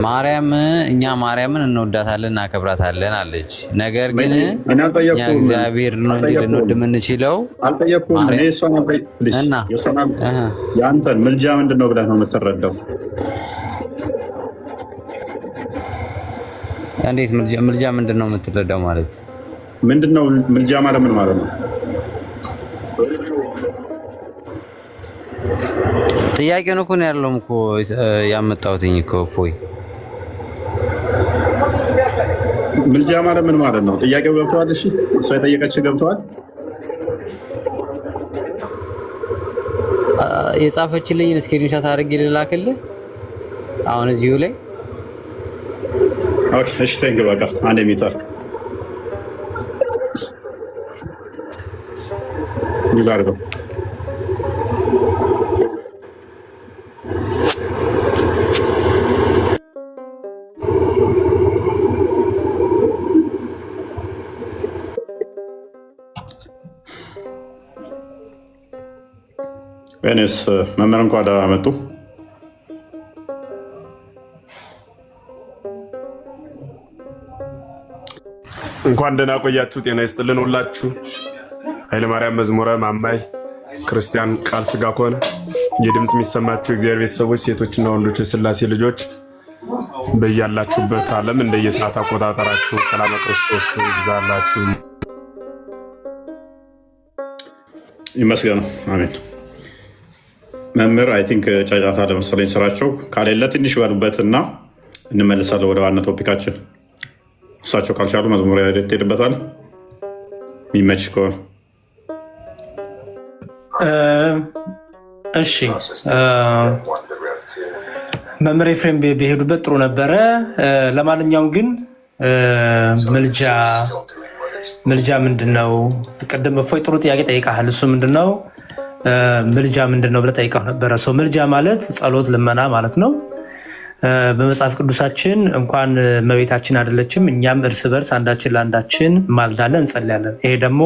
ማርያም እኛ ማርያምን እንወዳታለን እናከብራታለን አለች። ነገር ግን እኛ እግዚአብሔር ነው እንጂ ልንወድ የምንችለው አልጠየቅኩም። እኔ እሷን እና የአንተን ምልጃ ምንድን ነው ብለህ ነው የምትረዳው? እንዴት ምልጃ ምንድን ነው የምትረዳው ማለት ምንድን ነው? ምልጃ ማለት ምን ማለት ነው? ጥያቄውን እኮ ነው ያለውም እኮ ያመጣሁትኝ እኮ እፎይ። ምልጃ ማለት ምን ማለት ነው? ጥያቄው ገብተዋል? እሺ እሷ የጠየቀችህ ገብተዋል? የጻፈችልኝ ስክሪንሾት አድርጌ ልላክልህ አሁን እዚሁ ላይ። ኦኬ እሺ፣ ቴንክ በቃ አንዴ ሚታር ይላርገው እኔስ መምህር እንኳን መጡ። እንኳን ደህና ቆያችሁ። ጤና ይስጥልን ሁላችሁ። ኃይለማርያም መዝሙረ ማማይ ክርስቲያን ቃል ስጋ ከሆነ የድምፅ የሚሰማችሁ እግዚአብሔር ቤተሰቦች፣ ሴቶችና ወንዶች፣ የሥላሴ ልጆች በያላችሁበት ዓለም እንደየሰዓት አቆጣጠራችሁ ሰላም ክርስቶስ ይብዛላችሁ። ይመስገን። አሜን። መምህር አይ ቲንክ ጫጫታ ለመሰለኝ ስራቸው ካሌለ ትንሽ በሉበትና እንመልሳለን ወደ ዋና ቶፒካችን። እሳቸው ካልቻሉ መዝሙር ትሄድበታል የሚመች ከሆነ። እሺ መምህር ኤፍሬም ቢሄዱበት ጥሩ ነበረ። ለማንኛውም ግን ምልጃ ምንድን ነው? ቅድም እፎይ ጥሩ ጥያቄ ጠይቃል። እሱ ምንድን ነው ምልጃ ምንድን ነው ብለህ ጠይቀው ነበረ። ሰው ምልጃ ማለት ጸሎት፣ ልመና ማለት ነው። በመጽሐፍ ቅዱሳችን እንኳን እመቤታችን አይደለችም እኛም እርስ በርስ አንዳችን ለአንዳችን ማልዳለን፣ እንጸልያለን። ይሄ ደግሞ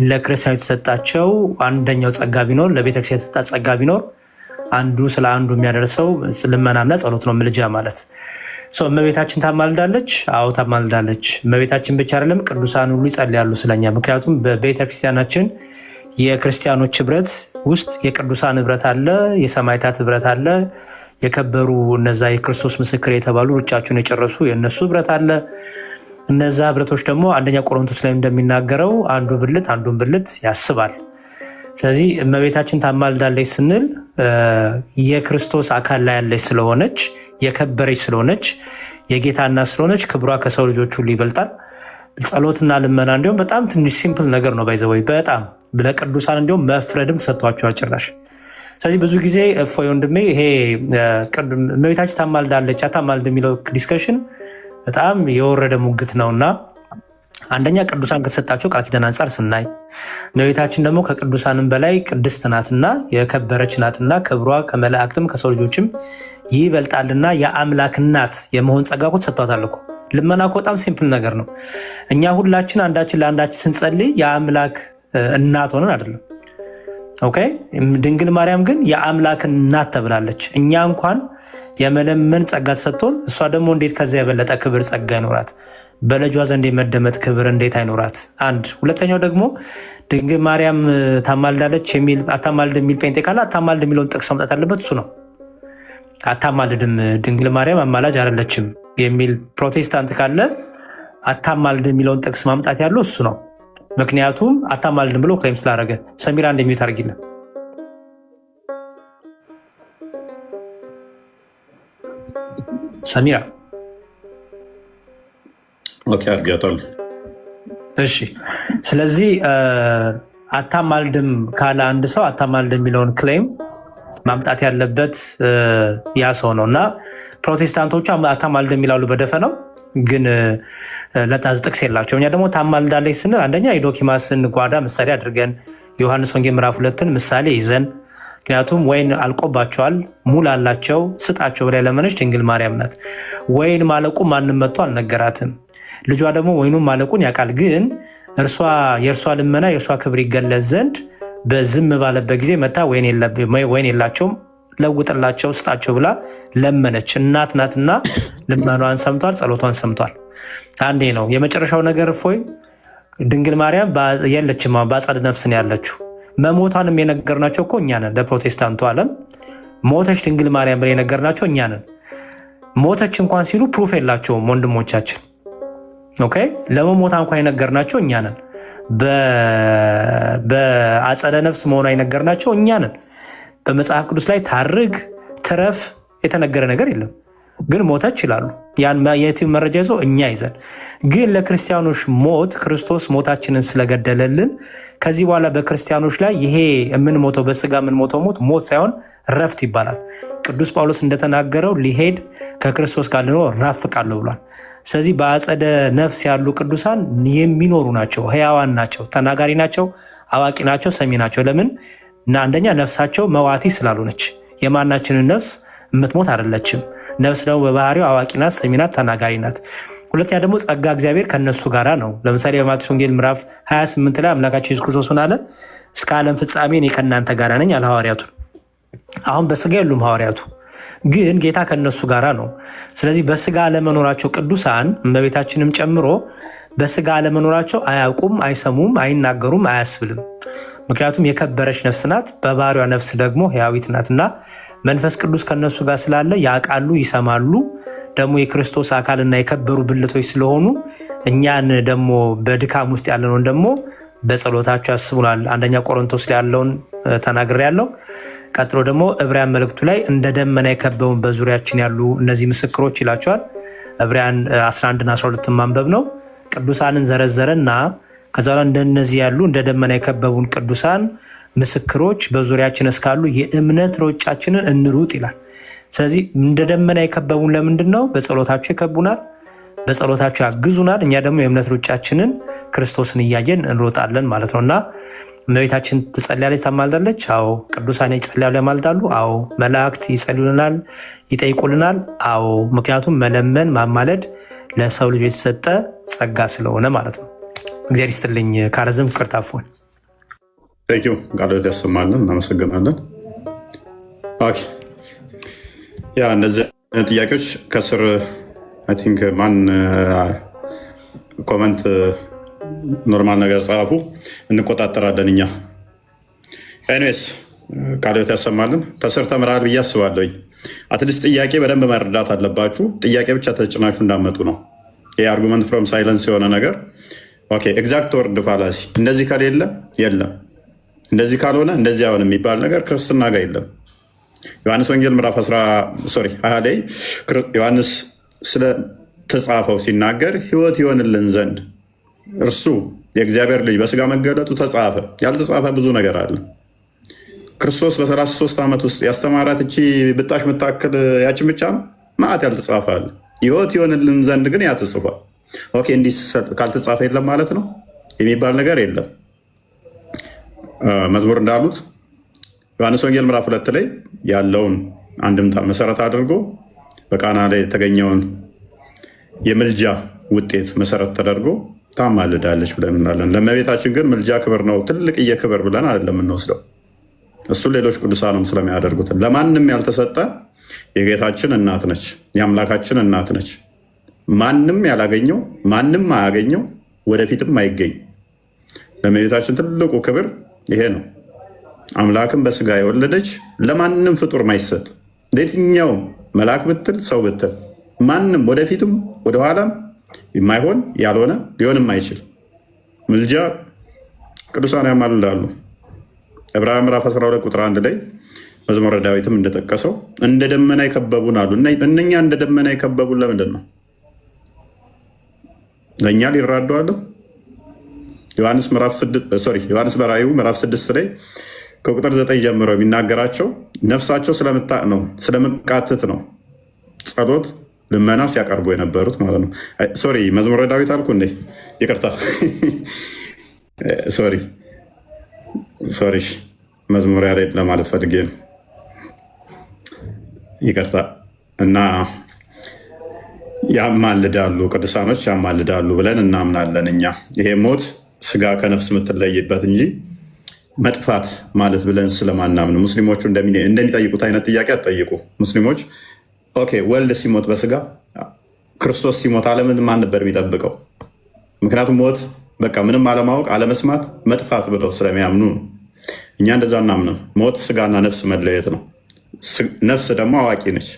ለክርስቲያኑ የተሰጣቸው አንደኛው ጸጋ ቢኖር፣ ለቤተክርስቲያን የተሰጣ ጸጋ ቢኖር አንዱ ስለ አንዱ የሚያደርሰው ልመናና ጸሎት ነው ምልጃ ማለት። እመቤታችን ታማልዳለች። አዎ ታማልዳለች። እመቤታችን ብቻ አይደለም ቅዱሳን ሁሉ ይጸልያሉ ስለኛ። ምክንያቱም በቤተክርስቲያናችን የክርስቲያኖች ህብረት ውስጥ የቅዱሳን ህብረት አለ፣ የሰማዕታት ህብረት አለ፣ የከበሩ እነዛ የክርስቶስ ምስክር የተባሉ ሩጫቸውን የጨረሱ የእነሱ ህብረት አለ። እነዛ ህብረቶች ደግሞ አንደኛ ቆሮንቶስ ላይ እንደሚናገረው አንዱ ብልት አንዱን ብልት ያስባል። ስለዚህ እመቤታችን ታማልዳለች ስንል የክርስቶስ አካል ላይ ያለች ስለሆነች፣ የከበረች ስለሆነች፣ የጌታ እናት ስለሆነች ክብሯ ከሰው ልጆች ሁሉ ይበልጣል። ጸሎትና ልመና እንዲሁም በጣም ትንሽ ሲምፕል ነገር ነው። ባይዘወይ በጣም ለቅዱሳን እንዲሁም መፍረድም ተሰጥቷቸዋል ጭራሽ። ስለዚህ ብዙ ጊዜ እፎይ ወንድሜ ይሄ እመቤታችን ታማልዳለች አታማልድ የሚለው ዲስከሽን በጣም የወረደ ሙግት ነውና አንደኛ ቅዱሳን ከተሰጣቸው ቃል ኪዳን አንጻር ስናይ እመቤታችን ደግሞ ከቅዱሳንም በላይ ቅድስት ናትና የከበረች ናትና ክብሯ ከመላእክትም ከሰው ልጆችም ይበልጣልና የአምላክ እናት የመሆን ጸጋ እኮ ተሰጥቷታል እኮ። ልመና እኮ በጣም ሲምፕል ነገር ነው። እኛ ሁላችን አንዳችን ለአንዳችን ስንጸልይ የአምላክ እናት ሆነን አይደለም። ኦኬ። ድንግል ማርያም ግን የአምላክ እናት ተብላለች። እኛ እንኳን የመለመን ጸጋ ተሰጥቶን እሷ ደግሞ እንዴት ከዚያ የበለጠ ክብር ጸጋ ይኖራት? በልጇ ዘንድ የመደመጥ ክብር እንዴት አይኖራት? አንድ። ሁለተኛው ደግሞ ድንግል ማርያም ታማልዳለች የሚል አታማልድ የሚል ጴንጤ ካለ አታማልድ የሚለውን ጥቅስ ማምጣት ያለበት እሱ ነው። አታማልድም ድንግል ማርያም አማላጅ አይደለችም የሚል ፕሮቴስታንት ካለ አታማልድ የሚለውን ጥቅስ ማምጣት ያለው እሱ ነው። ምክንያቱም አታማልድም ብሎ ክሌም ስላደረገ። ሰሚራ እንደሚዩት አድርጊልን። ሰሚራ ኦኬ አድርጊያታለሁ። እሺ። ስለዚህ አታማልድም ካለ አንድ ሰው አታማልድ የሚለውን ክሌም ማምጣት ያለበት ያ ሰው ነው እና ፕሮቴስታንቶቹ አታማልድ የሚላሉ በደፈናው ግን ለታዝ ጥቅስ የላቸው። እኛ ደግሞ ታማልዳለች ስንል አንደኛ የዶኪማስን ጓዳ ምሳሌ አድርገን ዮሐንስ ወንጌል ምዕራፍ 2ን ምሳሌ ይዘን፣ ምክንያቱም ወይን አልቆባቸዋል ሙል አላቸው ስጣቸው ብላ ለመነች ድንግል ማርያም ናት። ወይን ማለቁ ማንም መጥቶ አልነገራትም። ልጇ ደግሞ ወይኑን ማለቁን ያውቃል። ግን የእርሷ ልመና የእርሷ ክብር ይገለጽ ዘንድ በዝም ባለበት ጊዜ መታ ወይን የላቸውም ለውጥላቸው ስጣቸው ብላ ለመነች። እናት ናትና ልመኗን ሰምቷል፣ ጸሎቷን ሰምቷል። አንዴ ነው የመጨረሻው ነገር። እፎይ ድንግል ማርያም የለችም፣ በአጸደ ነፍስ ነው ያለችው። መሞቷንም የነገርናቸው እኮ እኛ ነን። ለፕሮቴስታንቱ ዓለም ሞተች ድንግል ማርያም ብለን የነገርናቸው እኛ ነን። ሞተች እንኳን ሲሉ ፕሩፍ የላቸውም ወንድሞቻችን። ኦኬ ለመሞታ እንኳን የነገርናቸው እኛ ነን። በአጸደ ነፍስ መሆኗ የነገርናቸው እኛ ነን። በመጽሐፍ ቅዱስ ላይ ታርግ ትረፍ የተነገረ ነገር የለም። ግን ሞተች ይላሉ። ያን የቲም መረጃ ይዞ እኛ ይዘን ግን ለክርስቲያኖች ሞት ክርስቶስ ሞታችንን ስለገደለልን ከዚህ በኋላ በክርስቲያኖች ላይ ይሄ የምንሞተው በስጋ የምንሞተው ሞት ሳይሆን ረፍት ይባላል። ቅዱስ ጳውሎስ እንደተናገረው ሊሄድ ከክርስቶስ ጋር ልኖር እናፍቃለሁ ብሏል። ስለዚህ በአጸደ ነፍስ ያሉ ቅዱሳን የሚኖሩ ናቸው፣ ህያዋን ናቸው፣ ተናጋሪ ናቸው፣ አዋቂ ናቸው፣ ሰሚ ናቸው። ለምን እና አንደኛ ነፍሳቸው መዋቲ ስላልሆነች የማናችንን ነፍስ የምትሞት አይደለችም። ነፍስ ደግሞ በባህሪው አዋቂ ናት፣ ሰሚ ናት፣ ተናጋሪ ናት። ሁለተኛ ደግሞ ጸጋ እግዚአብሔር ከነሱ ጋራ ነው። ለምሳሌ በማቴዎስ ወንጌል ምዕራፍ 28 ላይ አምላካችን ኢየሱስ ክርስቶስ ምን አለ? እስከ ዓለም ፍጻሜ እኔ ከእናንተ ጋር ነኝ አለ ሐዋርያቱን። አሁን በስጋ የሉም ሐዋርያቱ፣ ግን ጌታ ከነሱ ጋራ ነው። ስለዚህ በስጋ አለመኖራቸው ቅዱሳን እመቤታችንም ጨምሮ በስጋ አለመኖራቸው አያውቁም፣ አይሰሙም፣ አይናገሩም፣ አያስብልም። ምክንያቱም የከበረች ነፍስ ናት፣ በባህሪዋ ነፍስ ደግሞ ሕያዊት ናትና መንፈስ ቅዱስ ከነሱ ጋር ስላለ ያውቃሉ፣ ይሰማሉ። ደግሞ የክርስቶስ አካልና የከበሩ ብልቶች ስለሆኑ እኛን ደግሞ በድካም ውስጥ ያለነውን ደግሞ በጸሎታቸው ያስቡናል። አንደኛ ቆሮንቶስ ላይ ያለውን ተናግሬ ያለው። ቀጥሎ ደግሞ ዕብራውያን መልእክቱ ላይ እንደ ደመና የከበቡን በዙሪያችን ያሉ እነዚህ ምስክሮች ይላቸዋል። ዕብራውያን 11ና 12 ማንበብ ነው። ቅዱሳንን ዘረዘረና ከዛ እንደነዚህ ያሉ እንደ ደመና የከበቡን ቅዱሳን ምስክሮች በዙሪያችን እስካሉ የእምነት ሩጫችንን እንሩጥ ይላል። ስለዚህ እንደ ደመና የከበቡን ለምንድን ነው? በጸሎታቸው ይከቡናል፣ በጸሎታቸው ያግዙናል። እኛ ደግሞ የእምነት ሩጫችንን ክርስቶስን እያየን እንሮጣለን ማለት ነው። እና እመቤታችን ትጸልያለች፣ ታማልዳለች። አዎ። ቅዱሳን ይጸልያሉ፣ ያማልዳሉ። አዎ። መላእክት ይጸልዩልናል፣ ይጠይቁልናል። አዎ። ምክንያቱም መለመን ማማለድ ለሰው ልጅ የተሰጠ ጸጋ ስለሆነ ማለት ነው። እግዚአብሔር ይስጥልኝ። ካረዝም ፍቅር ታፎን ቴንኪው ቃሎት ያሰማልን። እናመሰግናለን። ኦኬ ያ እነዚህ ጥያቄዎች ከስር አይ ቲንክ ማን ኮመንት ኖርማል ነገር ጻፉ፣ እንቆጣጠራለን እኛ። ኤኒዌይስ ቃሎት ያሰማልን። ከስር ተምራል ብዬ አስባለሁኝ። አትሊስት ጥያቄ በደንብ መረዳት አለባችሁ። ጥያቄ ብቻ ተጭናችሁ እንዳመጡ ነው። ይህ አርጉመንት ፍሮም ሳይለንስ የሆነ ነገር ኦኬ። ኤግዛክት ወርድ ፋላሲ እንደዚህ ከሌለ የለም፣ እንደዚህ ካልሆነ እንደዚህ አሁን የሚባል ነገር ክርስትና ጋር የለም። ዮሐንስ ወንጌል ምዕራፍ 20 ላይ ዮሐንስ ስለተጻፈው ሲናገር ሕይወት ይሆንልን ዘንድ እርሱ የእግዚአብሔር ልጅ በስጋ መገለጡ ተጻፈ። ያልተጻፈ ብዙ ነገር አለ። ክርስቶስ በ33 ዓመት ውስጥ ያስተማራት እቺ ብጣሽ ምታክል ያችን ብቻ ማዕት ያልተጻፈ አለ። ሕይወት ይሆንልን ዘንድ ግን ያ ተጽፏል። ኦኬ እንዲህ ካልተጻፈ የለም ማለት ነው የሚባል ነገር የለም። መዝሙር እንዳሉት ዮሐንስ ወንጌል ምዕራፍ 2 ላይ ያለውን አንድምታ መሰረት አድርጎ በቃና ላይ የተገኘውን የምልጃ ውጤት መሰረት ተደርጎ ታማልዳለች ብለን እንላለን። ለእመቤታችን ግን ምልጃ ክብር ነው፣ ትልቅዬ ክብር ብለን አይደለም የምንወስደው። እሱ ሌሎች ቅዱሳንም ስለሚያደርጉት ለማንም ያልተሰጠ የጌታችን እናት ነች፣ የአምላካችን እናት ነች። ማንም ያላገኘው ማንም አያገኘው፣ ወደፊትም አይገኝ። ለእመቤታችን ትልቁ ክብር ይሄ ነው። አምላክን በስጋ የወለደች ለማንም ፍጡር ማይሰጥ ለየትኛው መልአክ ብትል ሰው ብትል ማንም ወደፊትም ወደኋላም የማይሆን ያልሆነ ሊሆንም አይችል ምልጃ ቅዱሳን ያማልዳሉ። ዕብራውያን ምዕራፍ 12 ቁጥር 1 ላይ መዝሙረ ዳዊትም እንደጠቀሰው እንደ ደመና የከበቡን አሉ። እነኛ እንደ ደመና የከበቡን ለምንድን ነው? ለእኛ ሊራዱ አሉ። ዮሐንስ በራእዩ ምዕራፍ 6 ላይ ከቁጥር 9 ጀምሮ የሚናገራቸው ነፍሳቸው ስለመቃተት ነው ጸሎት ልመና ሲያቀርቡ የነበሩት ማለት ነው። ሶሪ መዝሙረ ዳዊት አልኩ እንዴ? ይቅርታ ሶሪ መዝሙር ያሬድ ለማለት ፈልጌ ነው። ይቅርታ። እና ያማልዳሉ፣ ቅዱሳኖች ያማልዳሉ ብለን እናምናለን እኛ። ይሄ ሞት ስጋ ከነፍስ የምትለይበት እንጂ መጥፋት ማለት ብለን ስለማናምን ሙስሊሞቹ እንደሚጠይቁት አይነት ጥያቄ አትጠይቁ። ሙስሊሞች ኦኬ ወልድ ሲሞት በስጋ ክርስቶስ ሲሞት ዓለምን ማን ነበር የሚጠብቀው? ምክንያቱም ሞት በቃ ምንም አለማወቅ አለመስማት መጥፋት ብለው ስለሚያምኑ ነው። እኛ እንደዛ እናምንም። ሞት ስጋና ነፍስ መለየት ነው። ነፍስ ደግሞ አዋቂ ነች፣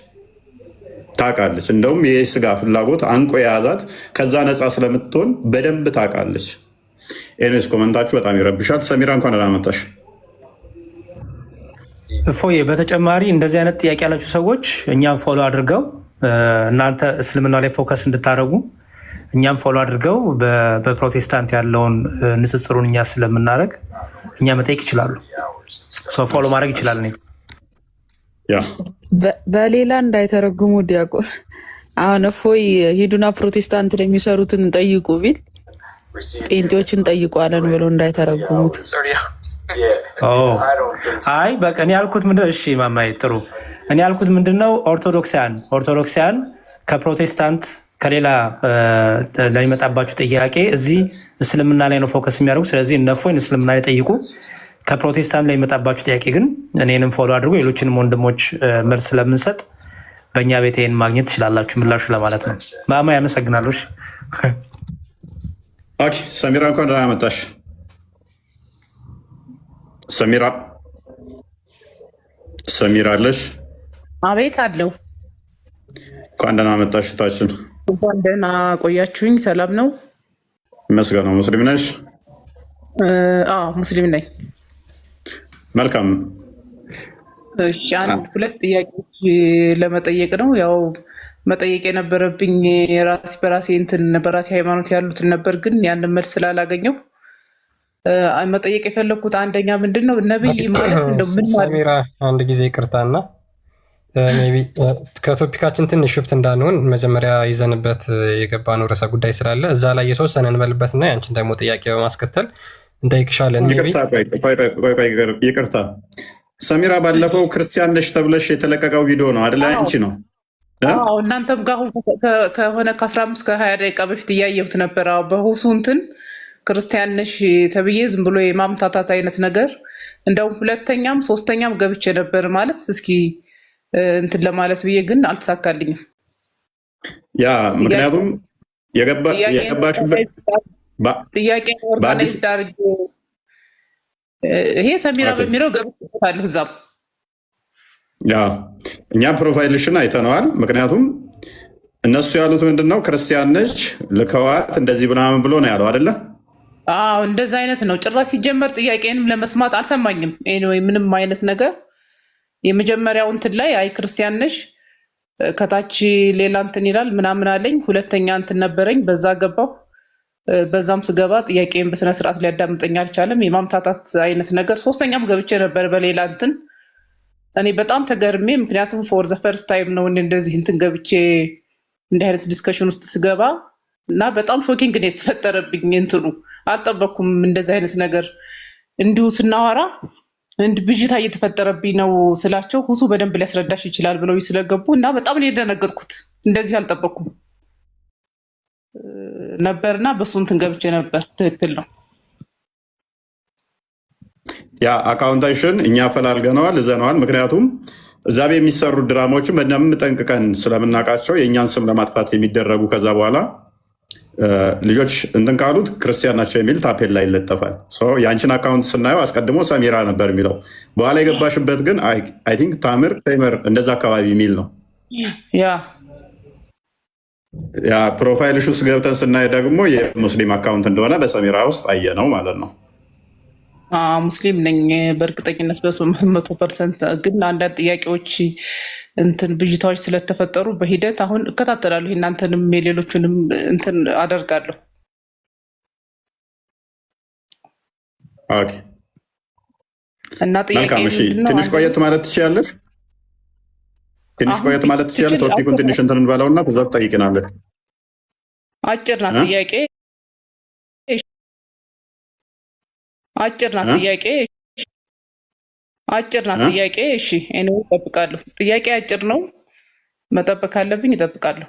ታውቃለች። እንደውም ይህ ስጋ ፍላጎት አንቆ የያዛት ከዛ ነፃ ስለምትሆን በደንብ ታውቃለች። ኤኒዌይስ ኮመንታችሁ በጣም ይረብሻል። ሰሚራ እንኳን አላመጣሽ። እፎዬ በተጨማሪ እንደዚህ አይነት ጥያቄ ያላችሁ ሰዎች እኛም ፎሎ አድርገው እናንተ እስልምና ላይ ፎከስ እንድታደርጉ እኛም ፎሎ አድርገው በፕሮቴስታንት ያለውን ንጽጽሩን እኛ ስለምናደርግ እኛ መጠየቅ ይችላሉ። ፎሎ ማድረግ ይችላል። በሌላ እንዳይተረጉሙ ዲያቆን አሁን እፎይ ሂዱና ፕሮቴስታንት ላይ የሚሰሩትን ጠይቁ ቢል ጴንጤዎችን ጠይቋለን ብሎ እንዳይተረጉሙት። አይ በቃ እኔ ያልኩት ምንድን ነው? እሺ ማማዬ ጥሩ። እኔ ያልኩት ምንድን ነው? ኦርቶዶክሳውያን ከፕሮቴስታንት ከሌላ ለሚመጣባችሁ ጥያቄ እዚህ እስልምና ላይ ነው ፎከስ የሚያደርጉ። ስለዚህ እነፎይን እስልምና ላይ ጠይቁ። ከፕሮቴስታንት ላይ የሚመጣባችሁ ጥያቄ ግን እኔንም ፎሎ አድርጎ ሌሎችንም ወንድሞች መልስ ስለምንሰጥ በእኛ ቤት ይህን ማግኘት ትችላላችሁ ምላሹ ለማለት ነው። ማማ ያመሰግናለሁ። ሰሚራ እንኳን ደህና መጣሽ። ሰሚራ አለሽ? አቤት አለው። እንኳን ደህና መጣሽ እህታችን። እንኳን ደህና ቆያችሁኝ። ሰላም ነው? ይመስገን ነው። ሙስሊም ነሽ? ሙስሊም ነኝ። መልካም። እሺ አንድ ሁለት ጥያቄዎች ለመጠየቅ ነው። ያው መጠየቅ የነበረብኝ በራሴ ሃይማኖት ያሉትን ነበር፣ ግን ያንን መልስ ስላላገኘው መጠየቅ የፈለግኩት አንደኛ ምንድን ነው ነብይ ማለት እንደምን ማለት? ሰሚራ አንድ ጊዜ ይቅርታና ሜይ ቢ ከቶፒካችን ትንሽ ሽፍት እንዳንሆን መጀመሪያ ይዘንበት የገባነው ርዕሰ ጉዳይ ስላለ እዛ ላይ የተወሰነ እንበልበትና ያንቺን ደግሞ ጥያቄ በማስከተል እንጠይቅሻለን። ይቅርታ ሰሚራ፣ ባለፈው ክርስቲያን ነሽ ተብለሽ የተለቀቀው ቪዲዮ ነው አይደል? አንቺ ነው እናንተም ጋር ከሆነ ከ15 ከ20 ደቂቃ በፊት እያየሁት ነበር። በሁሱ እንትን ክርስቲያን ነሽ ተብዬ ዝም ብሎ የማምታታት አይነት ነገር እንደውም ሁለተኛም ሶስተኛም ገብቼ ነበር ማለት እስኪ እንትን ለማለት ብዬ ግን አልተሳካልኝም። ያ ምክንያቱም የገባሽበት ጥያቄ ኦርጋናይዝድ አድርጌ ይሄ ሰሚራ በሚለው ገብቼበታለሁ። እዛም ያ እኛ ፕሮፋይልሽን አይተነዋል። ምክንያቱም እነሱ ያሉት ምንድነው ክርስቲያን ነች ልከዋት እንደዚህ ምናምን ብሎ ነው ያለው አይደለ? እንደዛ አይነት ነው። ጭራሽ ሲጀመር ጥያቄንም ለመስማት አልሰማኝም። ኤኒዌይ ምንም አይነት ነገር የመጀመሪያው እንትን ላይ አይ ክርስቲያን ነሽ ከታች ሌላ እንትን ይላል ምናምን አለኝ። ሁለተኛ እንትን ነበረኝ፣ በዛ ገባሁ። በዛም ስገባ ጥያቄን በስነ ስርዓት ሊያዳምጠኝ አልቻለም። የማምታታት አይነት ነገር ሶስተኛም ገብቼ ነበር በሌላ እንትን። እኔ በጣም ተገርሜ፣ ምክንያቱም ፎር ዘ ፈርስት ታይም ነው እንደዚህ እንትን ገብቼ እንዲህ አይነት ዲስከሽን ውስጥ ስገባ እና በጣም ሾኪንግ ነው የተፈጠረብኝ። እንትኑ አልጠበኩም እንደዚህ አይነት ነገር እንዲሁ ስናወራ ብዥታ እየተፈጠረብኝ ነው ስላቸው ሁሱ በደንብ ሊያስረዳሽ ይችላል ብለው ስለገቡ እና በጣም ነው የደነገጥኩት። እንደዚህ አልጠበኩም ነበርና በሱ እንትን ገብቼ ነበር። ትክክል ነው። ያ አካውንታሽን እኛ ፈላልገነዋል፣ እዘነዋል። ምክንያቱም እዛ የሚሰሩ ድራማዎችን በደንብ ጠንቅቀን ስለምናውቃቸው የእኛን ስም ለማጥፋት የሚደረጉ ከዛ በኋላ ልጆች እንትን ካሉት ክርስቲያን ናቸው የሚል ታፔል ላይ ይለጠፋል። የአንቺን አካውንት ስናየው አስቀድሞ ሰሚራ ነበር የሚለው፣ በኋላ የገባሽበት ግን አይ ቲንክ ታምር ቴመር እንደዛ አካባቢ የሚል ነው። ያ ፕሮፋይልሽ ውስጥ ገብተን ስናይ ደግሞ የሙስሊም አካውንት እንደሆነ በሰሚራ ውስጥ አየ ነው ማለት ነው። ሙስሊም ነኝ በእርግጠኝነት በ100%። ግን አንዳንድ ጥያቄዎች እንትን ብዥታዎች ስለተፈጠሩ በሂደት አሁን እከታተላለሁ። እናንተንም የሌሎቹንም እንትን አደርጋለሁ። እና ጥያቄ ትንሽ ቆየት ማለት ትችያለሽ። ቶፒኩን ትንሽ እንትን እንበለውና ከዛ ትጠይቅናለሽ። አጭር ናት ጥያቄ። አጭር ናት ጥያቄ። እሺ እኔ እጠብቃለሁ። ጥያቄ አጭር ነው። መጠበቅ ካለብኝ እጠብቃለሁ።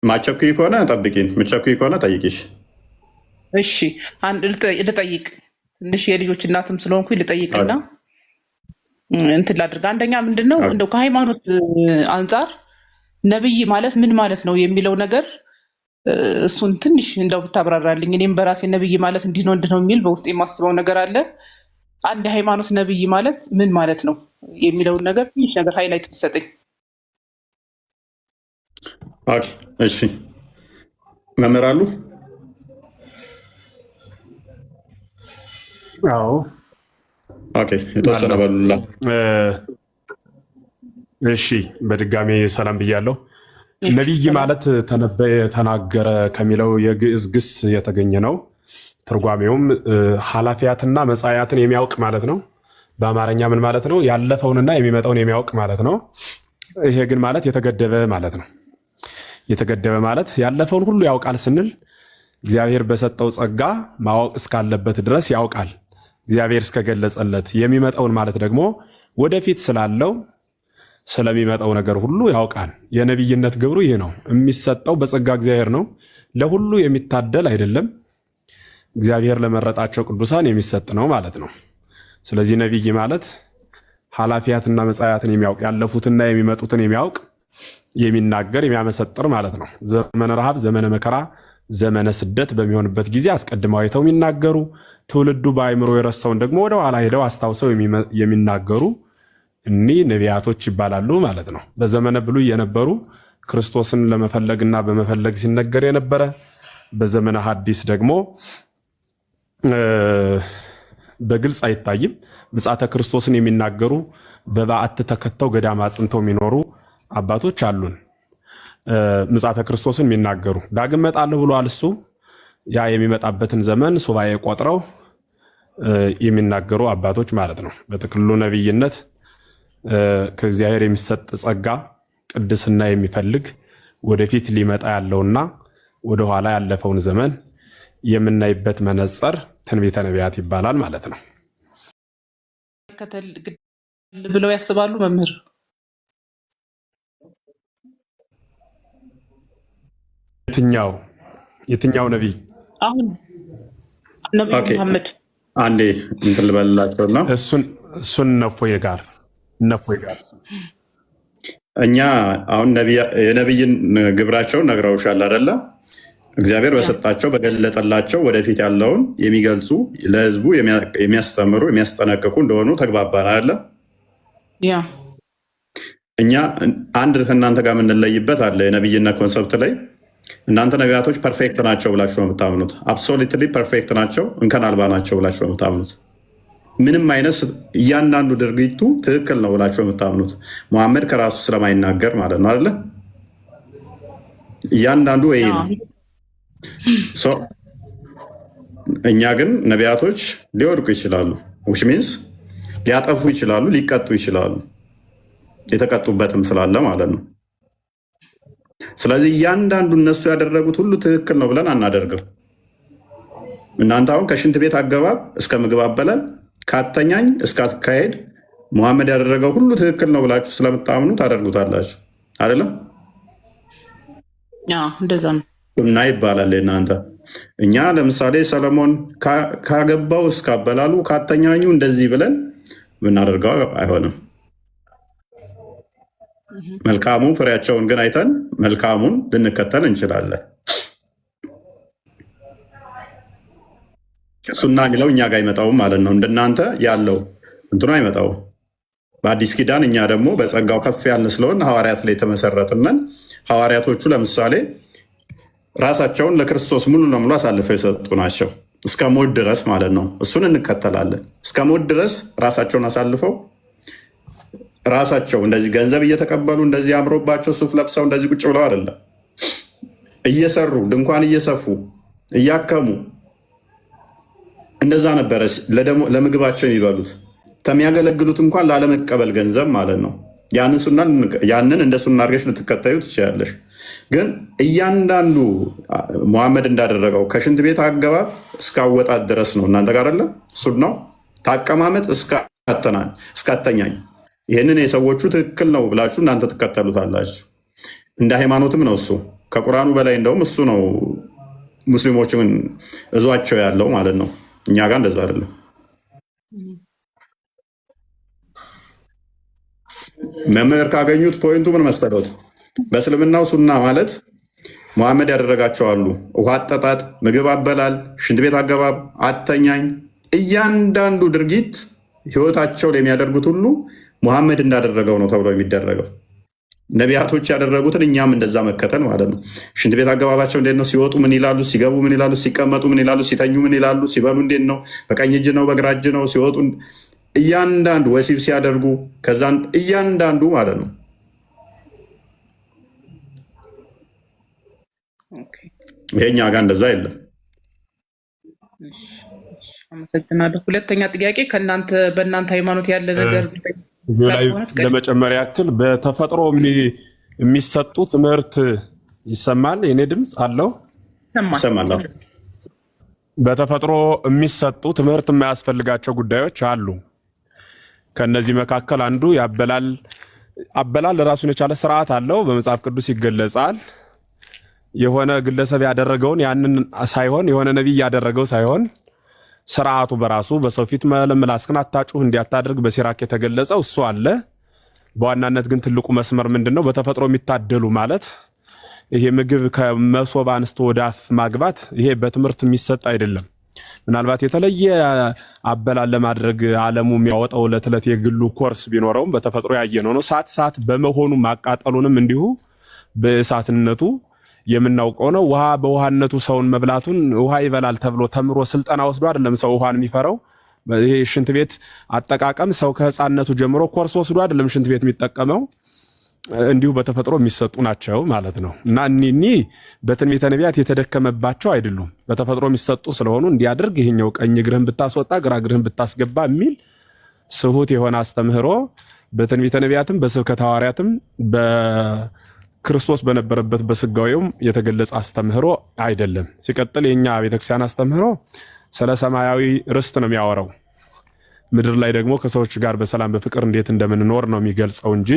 ማቸኩይ ከሆነ ጠብቂን፣ ምቸኩይ ከሆነ ጠይቂሽ። እሺ አንድ ልጠይቅ። ትንሽ የልጆች እናትም ስለሆንኩኝ ልጠይቅና እንትን ላድርግ። አንደኛ ምንድነው እንደው ከሃይማኖት አንጻር ነብይ ማለት ምን ማለት ነው የሚለው ነገር እሱን ትንሽ እንደው ብታብራራልኝ። እኔም በራሴ ነብይ ማለት እንዲህ ነው የሚል በውስጥ የማስበው ነገር አለ። አንድ ሃይማኖት ነብይ ማለት ምን ማለት ነው የሚለውን ነገር ትንሽ ነገር ሃይላይት ብትሰጠኝ። ኦኬ እሺ፣ መምህር አሉ? አዎ ኦኬ፣ የተወሰነ በሉላ። እሺ፣ በድጋሚ ሰላም ብያለሁ። ነቢይ ማለት ተነበየ፣ ተናገረ ከሚለው የግዕዝ ግስ የተገኘ ነው። ትርጓሜውም ኃላፊያትና መጻያትን የሚያውቅ ማለት ነው። በአማርኛ ምን ማለት ነው? ያለፈውንና የሚመጣውን የሚያውቅ ማለት ነው። ይሄ ግን ማለት የተገደበ ማለት ነው። የተገደበ ማለት ያለፈውን ሁሉ ያውቃል ስንል እግዚአብሔር በሰጠው ጸጋ ማወቅ እስካለበት ድረስ ያውቃል፣ እግዚአብሔር እስከገለጸለት። የሚመጣውን ማለት ደግሞ ወደፊት ስላለው ስለሚመጣው ነገር ሁሉ ያውቃል። የነቢይነት ግብሩ ይህ ነው። የሚሰጠው በጸጋ እግዚአብሔር ነው። ለሁሉ የሚታደል አይደለም። እግዚአብሔር ለመረጣቸው ቅዱሳን የሚሰጥ ነው ማለት ነው። ስለዚህ ነቢይ ማለት ኃላፊያትና መጻያትን የሚያውቅ፣ ያለፉትና የሚመጡትን የሚያውቅ፣ የሚናገር፣ የሚያመሰጥር ማለት ነው። ዘመነ ረሃብ፣ ዘመነ መከራ፣ ዘመነ ስደት በሚሆንበት ጊዜ አስቀድመው አይተው የሚናገሩ፣ ትውልዱ በአእምሮ የረሳውን ደግሞ ወደ ኋላ ሄደው አስታውሰው የሚናገሩ እኒህ ነቢያቶች ይባላሉ ማለት ነው። በዘመነ ብሉይ የነበሩ ክርስቶስን ለመፈለግና በመፈለግ ሲነገር የነበረ፣ በዘመነ ሐዲስ ደግሞ በግልጽ አይታይም ምጽአተ ክርስቶስን የሚናገሩ፣ በበዓት ተከተው ገዳም አጽንተው የሚኖሩ አባቶች አሉን። ምጽአተ ክርስቶስን የሚናገሩ ዳግም እመጣለሁ ብሏል እሱ። ያ የሚመጣበትን ዘመን ሱባኤ ቆጥረው የሚናገሩ አባቶች ማለት ነው። በጥቅሉ ነቢይነት ከእግዚአብሔር የሚሰጥ ጸጋ፣ ቅድስና የሚፈልግ ወደፊት ሊመጣ ያለውና ወደኋላ ያለፈውን ዘመን የምናይበት መነጽር ትንቢተ ነቢያት ይባላል ማለት ነው። ከተል ብለው ያስባሉ መምህር? የትኛው ነቢይ? አሁን ነቢይ መሐመድ አንዴ እንትን ልበልላቸውና እሱን ነፎይ ጋር እኛ አሁን የነቢይን ግብራቸውን ነግረውሻል አይደለ? እግዚአብሔር በሰጣቸው በገለጠላቸው ወደፊት ያለውን የሚገልጹ ለሕዝቡ የሚያስተምሩ የሚያስጠነቅቁ እንደሆኑ ተግባባን አይደለ? ያ እኛ አንድ ከእናንተ ጋር የምንለይበት አለ። የነቢይነት ኮንሰፕት ላይ እናንተ ነቢያቶች ፐርፌክት ናቸው ብላችሁ ነው የምታምኑት። አብሶሉትሊ ፐርፌክት ናቸው፣ እንከን አልባ ናቸው ብላችሁ ነው የምታምኑት። ምንም አይነት እያንዳንዱ ድርጊቱ ትክክል ነው ብላችሁ የምታምኑት። ሙሐመድ ከራሱ ስለማይናገር ማለት ነው አይደለ? እያንዳንዱ ወይ ነው። እኛ ግን ነቢያቶች ሊወድቁ ይችላሉ፣ ዊች ሚንስ ሊያጠፉ ይችላሉ፣ ሊቀጡ ይችላሉ። የተቀጡበትም ስላለ ማለት ነው። ስለዚህ እያንዳንዱ እነሱ ያደረጉት ሁሉ ትክክል ነው ብለን አናደርግም። እናንተ አሁን ከሽንት ቤት አገባብ እስከ ምግብ አበላል፣ ከአተኛኝ እስከ አካሄድ ሙሐመድ ያደረገው ሁሉ ትክክል ነው ብላችሁ ስለምታምኑ ታደርጉታላችሁ አይደለም? እንደዛ ነው እና ይባላል እናንተ። እኛ ለምሳሌ ሰለሞን ካገባው እስከ አበላሉ ካተኛኙ እንደዚህ ብለን ብናደርገው አይሆንም። መልካሙ ፍሬያቸውን ግን አይተን መልካሙን ልንከተል እንችላለን። ሱና የሚለው እኛ ጋር አይመጣውም ማለት ነው። እንደናንተ ያለው እንትኑ አይመጣውም። በአዲስ ኪዳን እኛ ደግሞ በጸጋው ከፍ ያልን ስለሆን ሐዋርያት ላይ የተመሰረትነን። ሐዋርያቶቹ ለምሳሌ ራሳቸውን ለክርስቶስ ሙሉ ለሙሉ አሳልፈው የሰጡ ናቸው፣ እስከ ሞት ድረስ ማለት ነው። እሱን እንከተላለን። እስከ ሞት ድረስ ራሳቸውን አሳልፈው ራሳቸው እንደዚህ ገንዘብ እየተቀበሉ እንደዚህ አምሮባቸው ሱፍ ለብሰው እንደዚህ ቁጭ ብለው አይደለም፣ እየሰሩ ድንኳን እየሰፉ እያከሙ እንደዛ ነበረ ለምግባቸው የሚበሉት። ከሚያገለግሉት እንኳን ላለመቀበል ገንዘብ ማለት ነው። ያንን እንደ ሱና አድርገሽ ልትከታዩ ትችላለሽ። ግን እያንዳንዱ ሙሐመድ እንዳደረገው ከሽንት ቤት አገባብ እስካወጣት ድረስ ነው። እናንተ ጋር አለ ሱናው ታቀማመጥ እስካተኛኝ ይህንን የሰዎቹ ትክክል ነው ብላችሁ እናንተ ትከተሉታላችሁ። እንደ ሃይማኖትም ነው እሱ። ከቁርአኑ በላይ እንደውም እሱ ነው ሙስሊሞችን እዟቸው ያለው ማለት ነው። እኛ ጋር እንደዛ አይደለም። መምህር ካገኙት ፖይንቱ ምን መሰሎት? በእስልምናው ሱና ማለት መሐመድ ያደረጋቸው አሉ። ውሃ አጠጣጥ፣ ምግብ አበላል፣ ሽንት ቤት አገባብ፣ አተኛኝ፣ እያንዳንዱ ድርጊት ህይወታቸው ላይ የሚያደርጉት ሁሉ መሐመድ እንዳደረገው ነው ተብሎ የሚደረገው። ነቢያቶች ያደረጉትን እኛም እንደዛ መከተል ማለት ነው። ሽንት ቤት አገባባቸው እንዴት ነው? ሲወጡ ምን ይላሉ? ሲገቡ ምን ይላሉ? ሲቀመጡ ምን ይላሉ? ሲተኙ ምን ይላሉ? ሲበሉ እንዴት ነው? በቀኝ እጅ ነው? በግራ እጅ ነው? ሲወጡ እያንዳንዱ ወሲብ ሲያደርጉ ከዛን እያንዳንዱ ማለት ነው። ይሄኛ ጋር እንደዛ የለም። አመሰግናለሁ። ሁለተኛ ጥያቄ በእናንተ ሃይማኖት ያለ ነገር እዚህ ላይ ለመጨመር ያክል በተፈጥሮ የሚሰጡ ትምህርት ይሰማል። የኔ ድምፅ አለው ይሰማል። በተፈጥሮ የሚሰጡ ትምህርት የማያስፈልጋቸው ጉዳዮች አሉ። ከነዚህ መካከል አንዱ አበላል ራሱን የቻለ ስርዓት አለው፣ በመጽሐፍ ቅዱስ ይገለጻል። የሆነ ግለሰብ ያደረገውን ያንን ሳይሆን የሆነ ነቢይ ያደረገው ሳይሆን ስርዓቱ በራሱ በሰው ፊት ምላስክን አታጩህ እንዲያታደርግ በሲራክ የተገለጸው እሱ አለ። በዋናነት ግን ትልቁ መስመር ምንድነው? በተፈጥሮ የሚታደሉ ማለት ይሄ ምግብ ከመሶብ አንስቶ ወደ አፍ ማግባት ይሄ በትምህርት የሚሰጥ አይደለም። ምናልባት የተለየ አበላል ለማድረግ ዓለሙ የሚያወጣው ለተለት የግሉ ኮርስ ቢኖረውም በተፈጥሮ ያየነው ነው። ሰዓት በመሆኑ ማቃጠሉንም እንዲሁ በእሳትነቱ የምናውቀው ነው። ውሃ በውሃነቱ ሰውን መብላቱን ውሃ ይበላል ተብሎ ተምሮ ስልጠና ወስዶ አይደለም ሰው ውሃን የሚፈራው። ይሄ ሽንት ቤት አጠቃቀም ሰው ከህፃንነቱ ጀምሮ ኮርስ ወስዶ አይደለም ሽንት ቤት የሚጠቀመው። እንዲሁ በተፈጥሮ የሚሰጡ ናቸው ማለት ነው። እና እኒ በትንቢተ ነቢያት የተደከመባቸው አይደሉም፣ በተፈጥሮ የሚሰጡ ስለሆኑ እንዲያደርግ ይሄኛው ቀኝ እግርህን ብታስወጣ ግራ እግርህን ብታስገባ የሚል ስሁት የሆነ አስተምህሮ በትንቢተ ነቢያትም በስብከተ ሐዋርያትም በክርስቶስ በነበረበት በስጋዊውም የተገለጸ አስተምህሮ አይደለም። ሲቀጥል የኛ ቤተክርስቲያን አስተምህሮ ስለ ሰማያዊ ርስት ነው የሚያወራው። ምድር ላይ ደግሞ ከሰዎች ጋር በሰላም በፍቅር እንዴት እንደምንኖር ነው የሚገልጸው እንጂ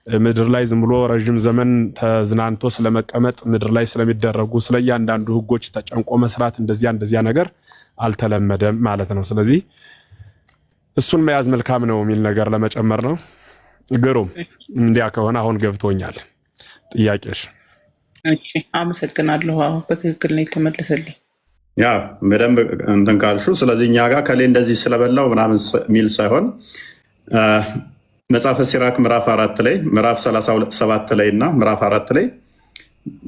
ምድር ላይ ዝም ብሎ ረጅም ዘመን ተዝናንቶ ስለመቀመጥ ምድር ላይ ስለሚደረጉ ስለያንዳንዱ ህጎች ተጨንቆ መስራት እንደዚያ ነገር አልተለመደም ማለት ነው። ስለዚህ እሱን መያዝ መልካም ነው የሚል ነገር ለመጨመር ነው። ግሩም። እንዲያ ከሆነ አሁን ገብቶኛል ጥያቄሽ። እሺ አመሰግናለሁ። አሁን በትክክል ነው የተመለሰልኝ። ያ በደንብ እንትን ካልሹ። ስለዚህ እኛ ጋር ከሌ እንደዚህ ስለበላው ምናምን ሚል ሳይሆን መጽሐፈ ሲራክ ምዕራፍ 4 ላይ ምዕራፍ 37 ላይ እና ምዕራፍ 4 ላይ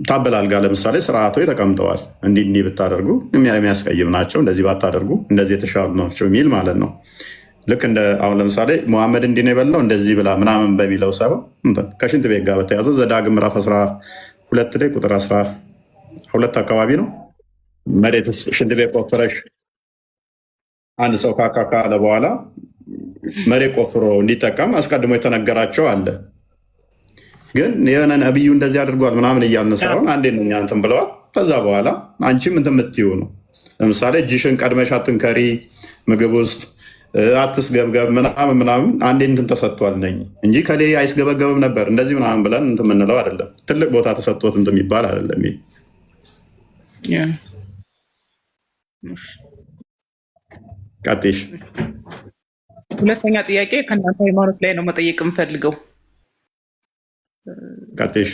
ታበላል ጋር ለምሳሌ ስርዓቶች ተቀምጠዋል። እንዲህ ብታደርጉ የሚያስቀይም ናቸው፣ እንደዚህ ባታደርጉ እንደዚህ የተሻሉ ናቸው የሚል ማለት ነው። ልክ እንደ አሁን ለምሳሌ ሙሐመድ እንዲህ ነው የበላው እንደዚህ ብላ ምናምን በሚለው ሳይሆን ከሽንት ቤት ጋር በተያዘ ዘዳግም ምዕራፍ 12 ላይ ቁጥር 12 አካባቢ ነው። መሬት ሽንት ቤት ቆፍረሽ አንድ ሰው ካካካ አለ በኋላ መሬት ቆፍሮ እንዲጠቀም አስቀድሞ የተነገራቸው አለ። ግን የሆነ ነብዩ እንደዚህ አድርጓል ምናምን እያልን ሳይሆን አንዴ ነው እንትን ብለዋል። ከዛ በኋላ አንቺም እንትን የምትይው ነው። ለምሳሌ እጅሽን ቀድመሽ አትንከሪ፣ ምግብ ውስጥ አትስገብገብ ምናምን አንዴ እንትን ተሰጥቷል ነኝ እንጂ ከሌ አይስገበገብም ነበር እንደዚህ ምናምን ብለን እንትን የምንለው አይደለም። ትልቅ ቦታ ተሰጥቶት እንትን የሚባል አይደለም። ቀጥሽ ሁለተኛ ጥያቄ ከእናንተ ሃይማኖት ላይ ነው መጠየቅ የምፈልገው። ቀጥሽ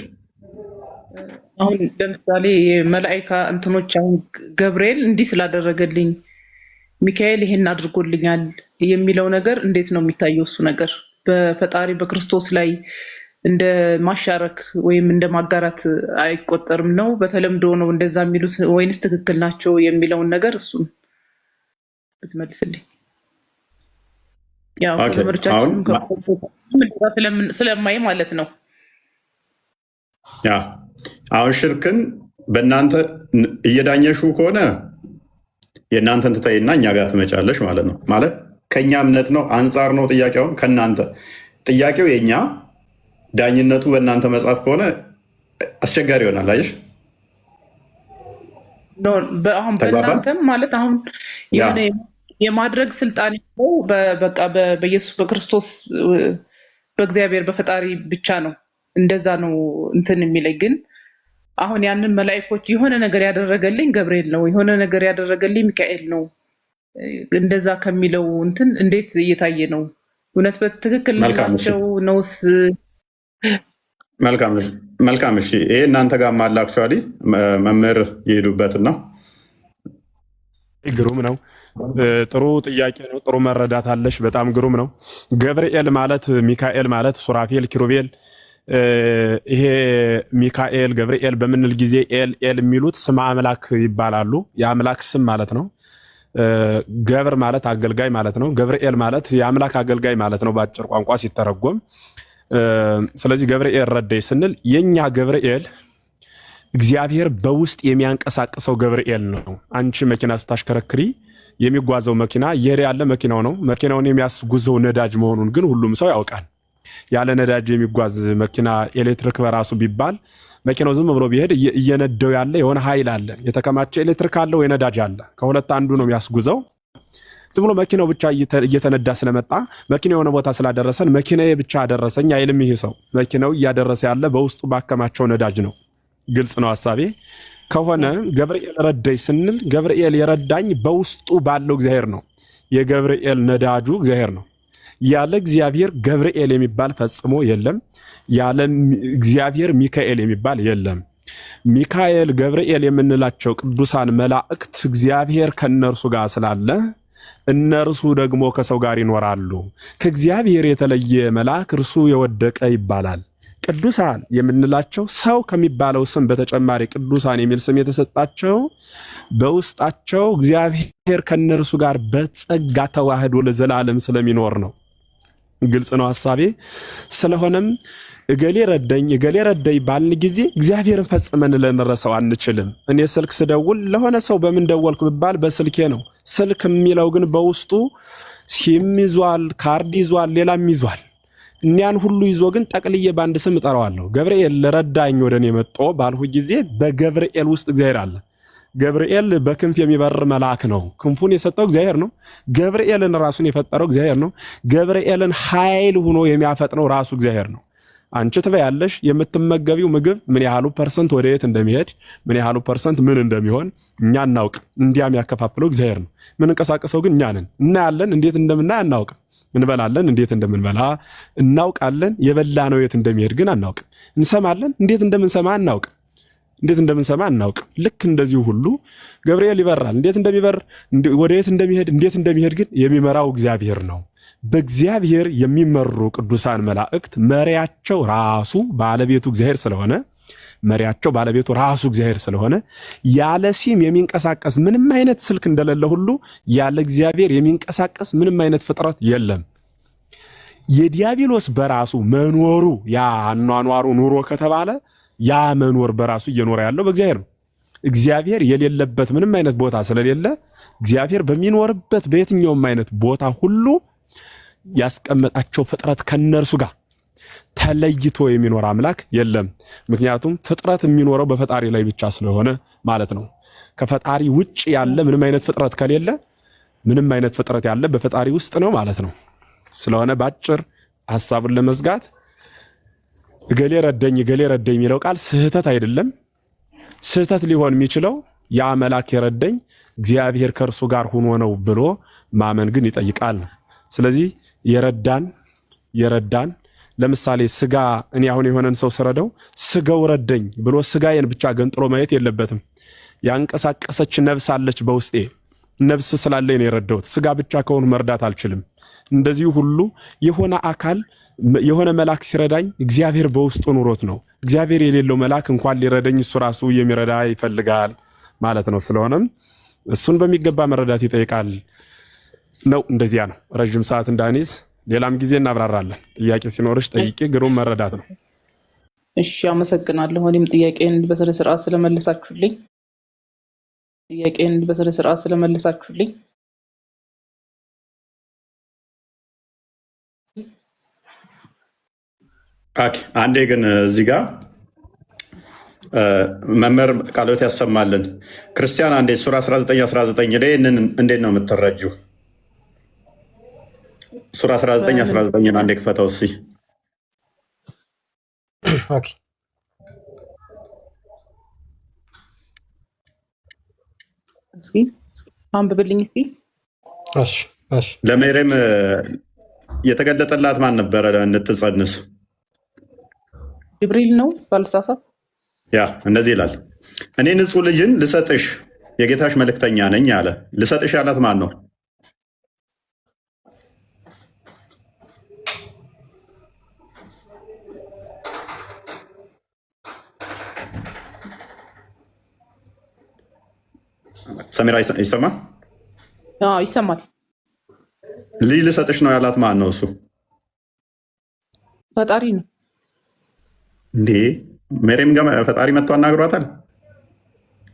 አሁን ለምሳሌ የመላእክት እንትኖች አሁን ገብርኤል እንዲህ ስላደረገልኝ ሚካኤል ይሄን አድርጎልኛል የሚለው ነገር እንዴት ነው የሚታየው? እሱ ነገር በፈጣሪ በክርስቶስ ላይ እንደ ማሻረክ ወይም እንደ ማጋራት አይቆጠርም ነው? በተለምዶ ነው እንደዛ የሚሉት ወይንስ ትክክል ናቸው የሚለውን ነገር እሱን ብትመልስልኝ። ያው ተመርጫችን ስለማይ ማለት ነው። ያ አሁን ሽርክን በእናንተ እየዳኘሹ ከሆነ የእናንተን ትታይና እኛ ጋር ትመጫለሽ ማለት ነው። ማለት ከኛ እምነት ነው አንጻር ነው ጥያቄውን ከእናንተ ጥያቄው የኛ ዳኝነቱ በእናንተ መጽሐፍ ከሆነ አስቸጋሪ ይሆናል። አየሽ አሁን በእናንተም ማለት አሁን የማድረግ ስልጣን ያለው በቃ በኢየሱስ በክርስቶስ በእግዚአብሔር በፈጣሪ ብቻ ነው። እንደዛ ነው እንትን የሚለኝ። ግን አሁን ያንን መላእክቶች የሆነ ነገር ያደረገልኝ ገብርኤል ነው፣ የሆነ ነገር ያደረገልኝ ሚካኤል ነው እንደዛ ከሚለው እንትን እንዴት እየታየ ነው? እውነት በትክክል ናቸው ነውስ? መልካም እሺ፣ ይሄ እናንተ ጋር ማለ አክቹዋሊ መምህር ይሄዱበትና ግሩም ነው። ጥሩ ጥያቄ ነው። ጥሩ መረዳት አለሽ። በጣም ግሩም ነው። ገብርኤል ማለት ሚካኤል ማለት ሱራፌል፣ ኪሩቤል ይሄ ሚካኤል ገብርኤል በምንል ጊዜ ኤል የሚሉት ስም አምላክ ይባላሉ። የአምላክ ስም ማለት ነው። ገብር ማለት አገልጋይ ማለት ነው። ገብርኤል ማለት የአምላክ አገልጋይ ማለት ነው በአጭር ቋንቋ ሲተረጎም። ስለዚህ ገብርኤል ረዳይ ስንል የኛ ገብርኤል እግዚአብሔር በውስጥ የሚያንቀሳቅሰው ገብርኤል ነው። አንቺ መኪና ስታሽከረክሪ የሚጓዘው መኪና እየሄደ ያለ መኪናው ነው። መኪናውን የሚያስጉዘው ነዳጅ መሆኑን ግን ሁሉም ሰው ያውቃል። ያለ ነዳጅ የሚጓዝ መኪና ኤሌክትሪክ በራሱ ቢባል መኪናው ዝም ብሎ ቢሄድ እየነደው ያለ የሆነ ኃይል አለ። የተከማቸ ኤሌክትሪክ አለ ወይ ነዳጅ አለ። ከሁለት አንዱ ነው የሚያስጉዘው። ዝም ብሎ መኪናው ብቻ እየተነዳ ስለመጣ መኪናው የሆነ ቦታ ስላደረሰን መኪናዬ ብቻ አደረሰኝ አይልም። ይሄ ሰው መኪናው እያደረሰ ያለ በውስጡ ባከማቸው ነዳጅ ነው። ግልጽ ነው ሐሳቤ ከሆነ ገብርኤል ረዳኝ ስንል ገብርኤል የረዳኝ በውስጡ ባለው እግዚአብሔር ነው። የገብርኤል ነዳጁ እግዚአብሔር ነው። ያለ እግዚአብሔር ገብርኤል የሚባል ፈጽሞ የለም። ያለ እግዚአብሔር ሚካኤል የሚባል የለም። ሚካኤል ገብርኤል የምንላቸው ቅዱሳን መላእክት እግዚአብሔር ከነርሱ ጋር ስላለ እነርሱ ደግሞ ከሰው ጋር ይኖራሉ። ከእግዚአብሔር የተለየ መልአክ እርሱ የወደቀ ይባላል። ቅዱሳን የምንላቸው ሰው ከሚባለው ስም በተጨማሪ ቅዱሳን የሚል ስም የተሰጣቸው በውስጣቸው እግዚአብሔር ከነርሱ ጋር በጸጋ ተዋህዶ ለዘላለም ስለሚኖር ነው። ግልጽ ነው ሐሳቤ። ስለሆነም እገሌ ረዳኝ ባልን ጊዜ እግዚአብሔርን ፈጽመን ልንረሳው አንችልም። እኔ ስልክ ስደውል ለሆነ ሰው በምን ደወልኩ ብባል በስልኬ ነው። ስልክ የሚለው ግን በውስጡ ሲም ይዟል፣ ካርድ ይዟል፣ ሌላም ይዟል። እኒያን ሁሉ ይዞ ግን ጠቅልዬ በአንድ ስም እጠራዋለሁ። ገብርኤል ረዳኝ ወደ እኔ መጥቶ ባልሁ ጊዜ በገብርኤል ውስጥ እግዚአብሔር አለ። ገብርኤል በክንፍ የሚበር መልአክ ነው። ክንፉን የሰጠው እግዚአብሔር ነው። ገብርኤልን ራሱን የፈጠረው እግዚአብሔር ነው። ገብርኤልን ኃይል ሆኖ የሚያፈጥነው ራሱ እግዚአብሔር ነው። አንቺ ትበያለሽ፣ የምትመገቢው ምግብ ምን ያህሉ ፐርሰንት ወደ የት እንደሚሄድ ምን ያህሉ ፐርሰንት ምን እንደሚሆን እኛ እናውቅ። እንዲያም ያከፋፍለው እግዚአብሔር ነው። ምን እንቀሳቀሰው ግን እኛ ነን። እናያለን፣ እንዴት እንደምናይ አናውቅም። እንበላለን፣ እንዴት እንደምንበላ እናውቃለን። የበላ ነው የት እንደሚሄድ ግን አናውቅም። እንሰማለን፣ እንዴት እንደምንሰማ አናውቅም። ልክ እንደዚሁ ሁሉ ገብርኤል ይበራል። እንዴት እንደሚበር ወደ የት እንደሚሄድ እንዴት እንደሚሄድ ግን የሚመራው እግዚአብሔር ነው። በእግዚአብሔር የሚመሩ ቅዱሳን መላእክት መሪያቸው ራሱ ባለቤቱ እግዚአብሔር ስለሆነ ያለ ሲም የሚንቀሳቀስ ምንም አይነት ስልክ እንደሌለ ሁሉ ያለ እግዚአብሔር የሚንቀሳቀስ ምንም አይነት ፍጥረት የለም። የዲያብሎስ በራሱ መኖሩ ያ አኗኗሩ ኑሮ ከተባለ ያ መኖር በራሱ እየኖረ ያለው በእግዚአብሔር ነው። እግዚአብሔር የሌለበት ምንም አይነት ቦታ ስለሌለ እግዚአብሔር በሚኖርበት በየትኛውም አይነት ቦታ ሁሉ ያስቀመጣቸው ፍጥረት ከነርሱ ጋር ተለይቶ የሚኖር አምላክ የለም። ምክንያቱም ፍጥረት የሚኖረው በፈጣሪ ላይ ብቻ ስለሆነ ማለት ነው። ከፈጣሪ ውጭ ያለ ምንም አይነት ፍጥረት ከሌለ ምንም አይነት ፍጥረት ያለ በፈጣሪ ውስጥ ነው ማለት ነው። ስለሆነ ባጭር ሐሳቡን ለመዝጋት እገሌ ረዳኝ የሚለው ቃል ስህተት አይደለም። ስህተት ሊሆን የሚችለው ያ መልአክ የረዳኝ እግዚአብሔር ከእርሱ ጋር ሆኖ ነው ብሎ ማመን ግን ይጠይቃል። ስለዚህ የረዳን ለምሳሌ ስጋ እኔ አሁን የሆነን ሰው ስረዳው ስጋው ረዳኝ ብሎ ስጋዬን ብቻ ገንጥሎ ማየት የለበትም። ያንቀሳቀሰች ነፍስ አለች በውስጤ። ነፍስ ስላለኝ ነው የረዳሁት። ስጋ ብቻ ከሆነ መርዳት አልችልም። እንደዚህ ሁሉ የሆነ አካል የሆነ መልአክ ሲረዳኝ እግዚአብሔር በውስጡ ኑሮት ነው። እግዚአብሔር የሌለው መልአክ እንኳን ሊረዳኝ እሱ ራሱ የሚረዳ ይፈልጋል ማለት ነው። ስለሆነም እሱን በሚገባ መረዳት ይጠይቃል ነው። እንደዚያ ነው። ረጅም ሰዓት እንዳንይዝ ሌላም ጊዜ እናብራራለን። ጥያቄ ሲኖርሽ ጠይቄ ግሩም መረዳት ነው። እሺ፣ አመሰግናለሁ። እኔም ጥያቄን በስነ ስርዓት ስለመለሳችሁልኝ አንዴ ግን እዚህ ጋር መምህር ቃሎት ያሰማልን። ክርስቲያን አንዴ ሱራ 19:19 ላይ እንዴት ነው የምትረጁ? ሱራ 19:19 አንዴ ክፈተው እስኪ። ኦኬ እስኪ አንብብልኝ እስኪ። እሺ እሺ። ለሜሪም የተገለጠላት ማን ነበረ እንድትጸንስ? ጅብሪል ነው ባልሳሳት። ያ እንደዚህ ይላል፣ እኔ ንጹሕ ልጅን ልሰጥሽ የጌታሽ መልእክተኛ ነኝ አለ። ልሰጥሽ ያላት ማን ነው? ሰሚራ ይሰማል? ይሰማል። ልጅ ልሰጥሽ ነው ያላት ማን ነው? እሱ ፈጣሪ ነው እንዴ? ሜሪም ጋር ፈጣሪ መጥቶ አናግሯታል?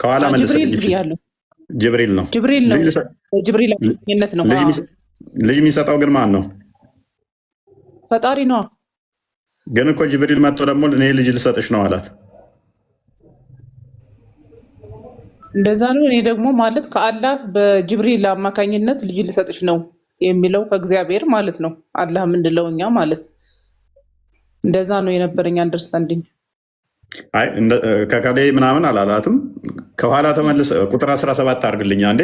ከኋላ ጅብሪል ነው። ጅብሪል ነው። ልጅ የሚሰጠው ግን ማን ነው? ፈጣሪ ነው። ግን እኮ ጅብሪል መጥቶ ደግሞ እኔ ልጅ ልሰጥሽ ነው አላት። እንደዛ ነው። እኔ ደግሞ ማለት ከአላህ በጅብሪል አማካኝነት ልጅ ልሰጥሽ ነው የሚለው ከእግዚአብሔር ማለት ነው። አላህ ምንድለው እኛ ማለት እንደዛ ነው የነበረኝ አንደርስታንዲንግ። አይ ከከሌ ምናምን አላላትም። ከኋላ ተመልስ ቁጥር 17 አድርግልኛ እንዴ።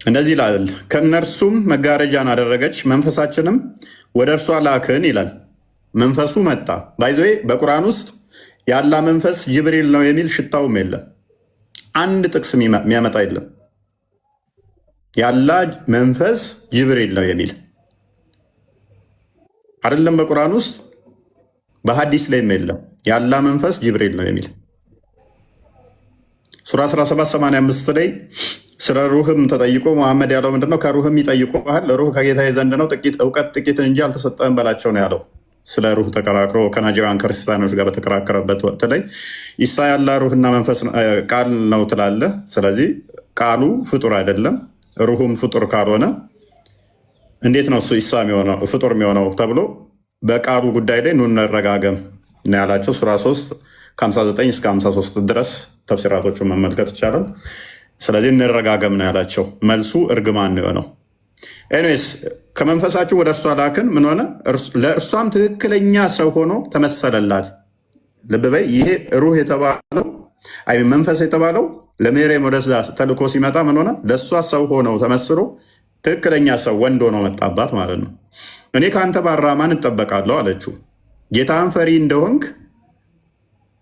እንደዚህ ይላል፣ ከእነርሱም መጋረጃን አደረገች፣ መንፈሳችንም ወደ እርሷ ላክን ይላል። መንፈሱ መጣ። ባይዘዌ በቁርአን ውስጥ ያላ መንፈስ ጅብሪል ነው የሚል ሽታውም የለም። አንድ ጥቅስ የሚያመጣ የለም ያላ መንፈስ ጅብሪል ነው የሚል አይደለም። በቁርአን ውስጥ በሐዲስ ላይም የለም ያላ መንፈስ ጅብሪል ነው የሚል። ሱራ 1785 ላይ ስለ ሩህም ተጠይቆ መሐመድ ያለው ምንድነው? ከሩህም ይጠይቁሃል፣ ሩህ ከጌታዬ ዘንድ ነው፣ እውቀት ጥቂትን እንጂ አልተሰጠህም በላቸው ነው ያለው። ስለ ሩህ ተከራክሮ ከናጅራን ክርስቲያኖች ጋር በተከራከረበት ወቅት ላይ ኢሳ ያላ ሩህና መንፈስ ቃል ነው ትላለህ። ስለዚህ ቃሉ ፍጡር አይደለም። ሩሁም ፍጡር ካልሆነ እንዴት ነው እሱ ኢሳ ፍጡር የሚሆነው ተብሎ በቃሉ ጉዳይ ላይ ኑ እንረጋገም ነው ያላቸው። ሱራ 3 ከ59 እስከ 53 ድረስ ተፍሲራቶቹን መመልከት ይቻላል። ስለዚህ እንረጋገም ነው ያላቸው። መልሱ እርግማን ነው የሆነው። ኤኒዌይስ ከመንፈሳችሁ ወደ እርሷ ላክን፣ ምን ሆነ? ለእርሷም ትክክለኛ ሰው ሆኖ ተመሰለላት። ልብ በይ፣ ይሄ ሩህ የተባለው መንፈስ የተባለው ለሜሪያም ወደዛ ተልኮ ሲመጣ ምን ሆነ? ለእሷ ሰው ሆነው ተመስሎ ትክክለኛ ሰው ወንድ ሆኖ መጣባት ማለት ነው። እኔ ከአንተ ባራማን እጠበቃለሁ አለችው። ጌታን ፈሪ እንደሆንክ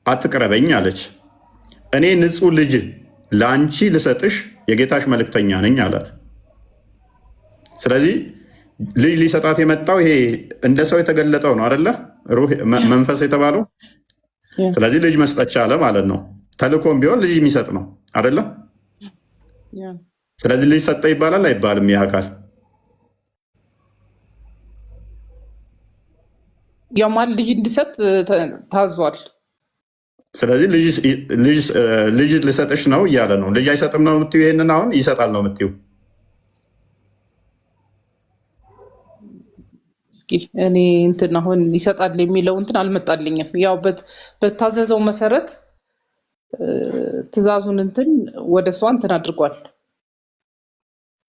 አትቅረበኝ አለች። እኔ ንጹሕ ልጅ ለአንቺ ልሰጥሽ የጌታሽ መልእክተኛ ነኝ አላት። ስለዚህ ልጅ ሊሰጣት የመጣው ይሄ እንደ ሰው የተገለጠው ነው አደለ? መንፈስ የተባለው። ስለዚህ ልጅ መስጠት ቻለ ማለት ነው። ተልኮም ቢሆን ልጅ የሚሰጥ ነው አደለ? ስለዚህ ልጅ ሰጠ ይባላል አይባልም? ይህ አካል ያማል ልጅ እንዲሰጥ ታዟል። ስለዚህ ልጅ ልሰጥሽ ነው እያለ ነው። ልጅ አይሰጥም ነው የምትይው? ይሄንን አሁን ይሰጣል ነው የምትይው? እስኪ እኔ እንትን አሁን ይሰጣል የሚለው እንትን አልመጣልኝም። ያው በታዘዘው መሰረት ትእዛዙን እንትን ወደ እሷ እንትን አድርጓል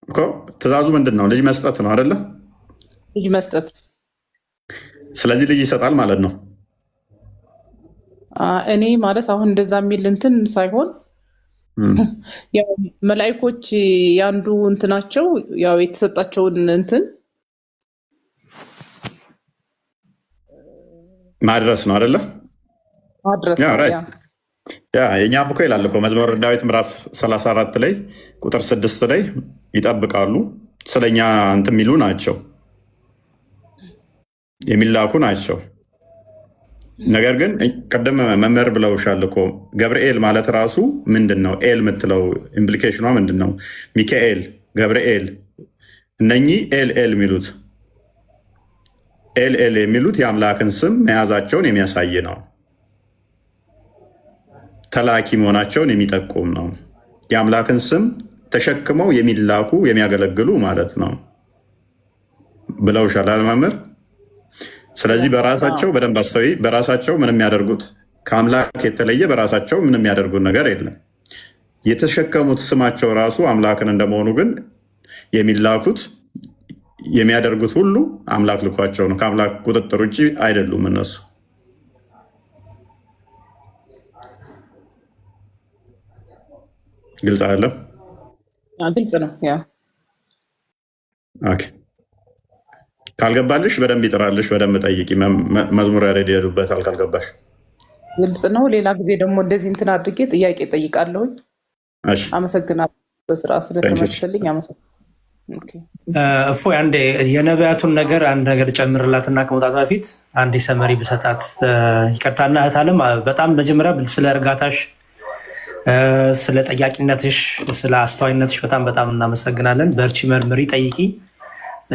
እኮ። ትእዛዙ ምንድን ነው? ልጅ መስጠት ነው አይደለ? ልጅ መስጠት። ስለዚህ ልጅ ይሰጣል ማለት ነው። እኔ ማለት አሁን እንደዛ የሚል እንትን ሳይሆን ያው መላእክቶች ያንዱ እንትናቸው ያው የተሰጣቸውን እንትን ማድረስ ነው አይደለ? ማድረስ የእኛም እኮ ይላል እኮ መዝሙረ ዳዊት ምዕራፍ 34 ላይ ቁጥር 6 ላይ ይጠብቃሉ፣ ስለኛ እንትን የሚሉ ናቸው፣ የሚላኩ ናቸው። ነገር ግን ቅድም መምህር ብለውሻል እኮ ገብርኤል ማለት ራሱ ምንድን ነው? ኤል የምትለው ኢምፕሊኬሽኗ ምንድን ነው? ሚካኤል፣ ገብርኤል እነኚህ ኤል የሚሉት ኤል የሚሉት የአምላክን ስም መያዛቸውን የሚያሳይ ነው። ተላኪ መሆናቸውን የሚጠቁም ነው። የአምላክን ስም ተሸክመው የሚላኩ የሚያገለግሉ ማለት ነው ብለውሻል መምህር። ስለዚህ በራሳቸው በደንብ አስተውይ። በራሳቸው ምንም የሚያደርጉት ከአምላክ የተለየ በራሳቸው ምንም የሚያደርጉት ነገር የለም። የተሸከሙት ስማቸው ራሱ አምላክን እንደመሆኑ ግን የሚላኩት የሚያደርጉት ሁሉ አምላክ ልኳቸው ነው። ከአምላክ ቁጥጥር ውጭ አይደሉም እነሱ። ግልጽ አይደለም? ግልጽ ነው። ያ ኦኬ። ካልገባልሽ በደንብ ይጥራልሽ፣ በደንብ ጠይቂ። መዝሙር ያሬድ ይሄዱበታል ካልገባሽ። ግልጽ ነው። ሌላ ጊዜ ደግሞ እንደዚህ እንትን አድርጌ ጥያቄ ጠይቃለሁኝ። አመሰግናለሁ። በስራ ስለተመሰለኝ አመሰግናለሁ። እፎይ አንዴ የነቢያቱን ነገር አንድ ነገር ጨምርላትና ከመውጣት በፊት አንዴ ሰመሪ ብሰጣት ይቅርታና እህት አለም በጣም መጀመሪያ ስለ እርጋታሽ፣ ስለ ጠያቂነትሽ፣ ስለ አስተዋይነትሽ በጣም እናመሰግናለን። በርቺ፣ መርምሪ፣ ጠይቂ፣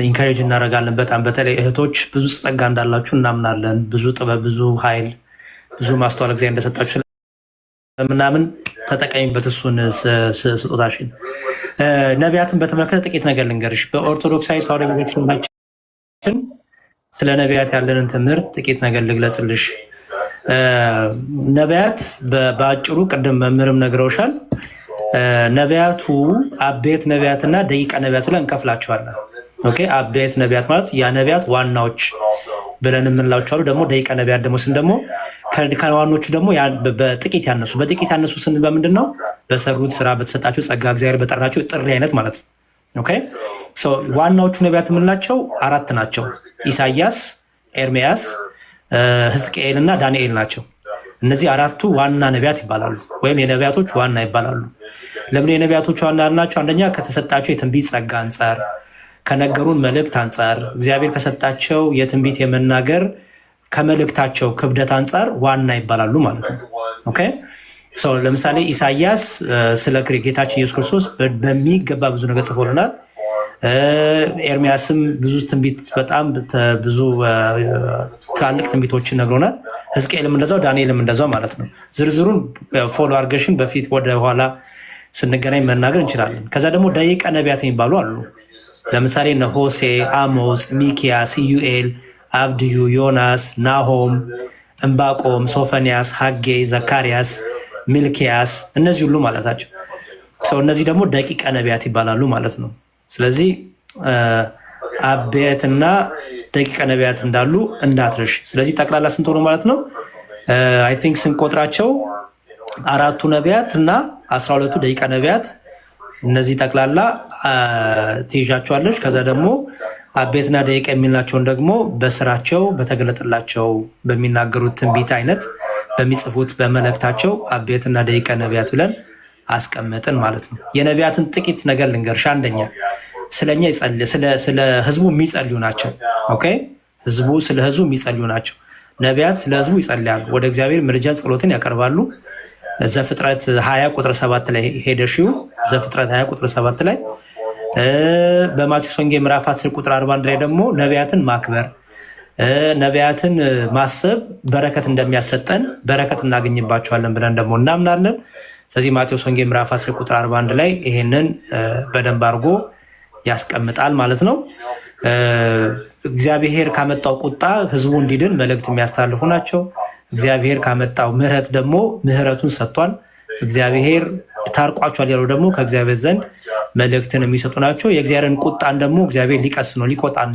ኢንካሬጅ እናደርጋለን። በጣም በተለይ እህቶች ብዙ ጸጋ እንዳላችሁ እናምናለን። ብዙ ጥበብ፣ ብዙ ኃይል፣ ብዙ ማስተዋል ጊዜ እንደሰጣችሁ ምናምን ተጠቀሚበት እሱን ስጦታሽን። ነቢያትን በተመለከተ ጥቂት ነገር ልንገርሽ። በኦርቶዶክሳዊ ተዋሕዶ ቤተክርስቲያናችን ስለ ነቢያት ያለንን ትምህርት ጥቂት ነገር ልግለጽልሽ። ነቢያት በአጭሩ ቅድም መምህርም ነግረውሻል። ነቢያቱ አበይት ነቢያትና ደቂቀ ነቢያቱ ላይ እንከፍላቸዋለን። ኦኬ፣ አበይት ነቢያት ማለት ያ ነቢያት ዋናዎች ብለን የምንላቸው አሉ። ደግሞ ደቂቀ ነቢያት ደግሞ ስን ደግሞ ከዋኖቹ ደግሞ በጥቂት ያነሱ ስንል በምንድን ነው? በሰሩት ስራ፣ በተሰጣቸው ጸጋ፣ እግዚአብሔር በጠራቸው ጥሪ አይነት ማለት ነው። ኦኬ፣ ዋናዎቹ ነቢያት የምንላቸው 4 ናቸው። ኢሳያስ፣ ኤርሚያስ፣ ሕዝቅኤል እና ዳንኤል ናቸው። እነዚህ 4ቱ ዋና ነቢያት ይባላሉ፣ ወይም የነቢያቶች ዋና ይባላሉ። ለምን የነቢያቶች ዋና ያልናቸው? አንደኛ ከተሰጣቸው የትንቢት ጸጋ አንጻር፣ ከነገሩን መልእክት አንጻር፣ እግዚአብሔር ከሰጣቸው የትንቢት የመናገር ከመልእክታቸው ክብደት አንጻር ዋና ይባላሉ ማለት ነው። ኦኬ፣ ለምሳሌ ኢሳያስ ስለ ጌታችን ኢየሱስ ክርስቶስ በሚገባ ብዙ ነገር ጽፎልናል። ኤርሚያስም ብዙ ትንቢት፣ በጣም ብዙ ትላልቅ ትንቢቶችን ነግሮናል። ሕዝቅኤልም እንደዛው፣ ዳንኤልም እንደዛው ማለት ነው። ዝርዝሩን ፎሎ አርገሽን በፊት ወደ ኋላ ስንገናኝ መናገር እንችላለን። ከዛ ደግሞ ደቂቀ ነቢያት የሚባሉ አሉ። ለምሳሌ እነ ሆሴ፣ አሞጽ፣ ሚኪያስ፣ ኢዩኤል፣ አብድዩ፣ ዮናስ፣ ናሆም፣ እምባቆም፣ ሶፈንያስ፣ ሐጌ፣ ዘካርያስ፣ ሚልኪያስ እነዚህ ሁሉ ማለታቸው ሰው። እነዚህ ደግሞ ደቂቀ ነቢያት ይባላሉ ማለት ነው። ስለዚህ አበይትና ደቂቀ ነቢያት እንዳሉ እንዳትረሽ። ስለዚህ ጠቅላላ ስንት ሆኑ ማለት ነው? አይ ቲንክ ስንቆጥራቸው 4ቱ ነቢያት እና 12ቱ ደቂቀ ነቢያት፣ እነዚህ ጠቅላላ ትይዣቸዋለች። ከዛ ደግሞ አቤትና ደቂቀ የሚላቸውን ደግሞ በስራቸው በተገለጠላቸው በሚናገሩት ትንቢት አይነት በሚጽፉት በመልእክታቸው አቤትና ደቂቀ ነቢያት ብለን አስቀመጥን ማለት ነው። የነቢያትን ጥቂት ነገር ልንገርሽ። አንደኛ ስለኛ ስለ ህዝቡ የሚጸልዩ ናቸው። ኦኬ፣ ህዝቡ ስለ ህዝቡ የሚጸልዩ ናቸው። ነቢያት ስለ ህዝቡ ይጸልያሉ፣ ወደ እግዚአብሔር ምልጃን ጸሎትን ያቀርባሉ። ዘፍጥረት 20 ቁጥር 7 ላይ ሄደሽው ዘፍጥረት 20 ቁጥር 7 ላይ በማቴዎስ ወንጌል ምዕራፍ 10 ቁጥር 41 ላይ ደግሞ ነቢያትን ማክበር፣ ነቢያትን ማሰብ በረከት እንደሚያሰጠን በረከት እናገኝባቸዋለን ብለን ደግሞ እናምናለን። ስለዚህ ማቴዎስ ወንጌል ምዕራፍ 10 ቁጥር 41 ላይ ይሄንን በደንብ አድርጎ ያስቀምጣል ማለት ነው። እግዚአብሔር ካመጣው ቁጣ ህዝቡ እንዲድን መልእክት የሚያስተላልፉ ናቸው። እግዚአብሔር ካመጣው ምሕረት ደግሞ ምሕረቱን ሰጥቷል። እግዚአብሔር ታርቋቸዋል ያለው ደግሞ ከእግዚአብሔር ዘንድ መልእክትን የሚሰጡ ናቸው። የእግዚአብሔርን ቁጣን ደግሞ እግዚአብሔር ሊቀስ ነው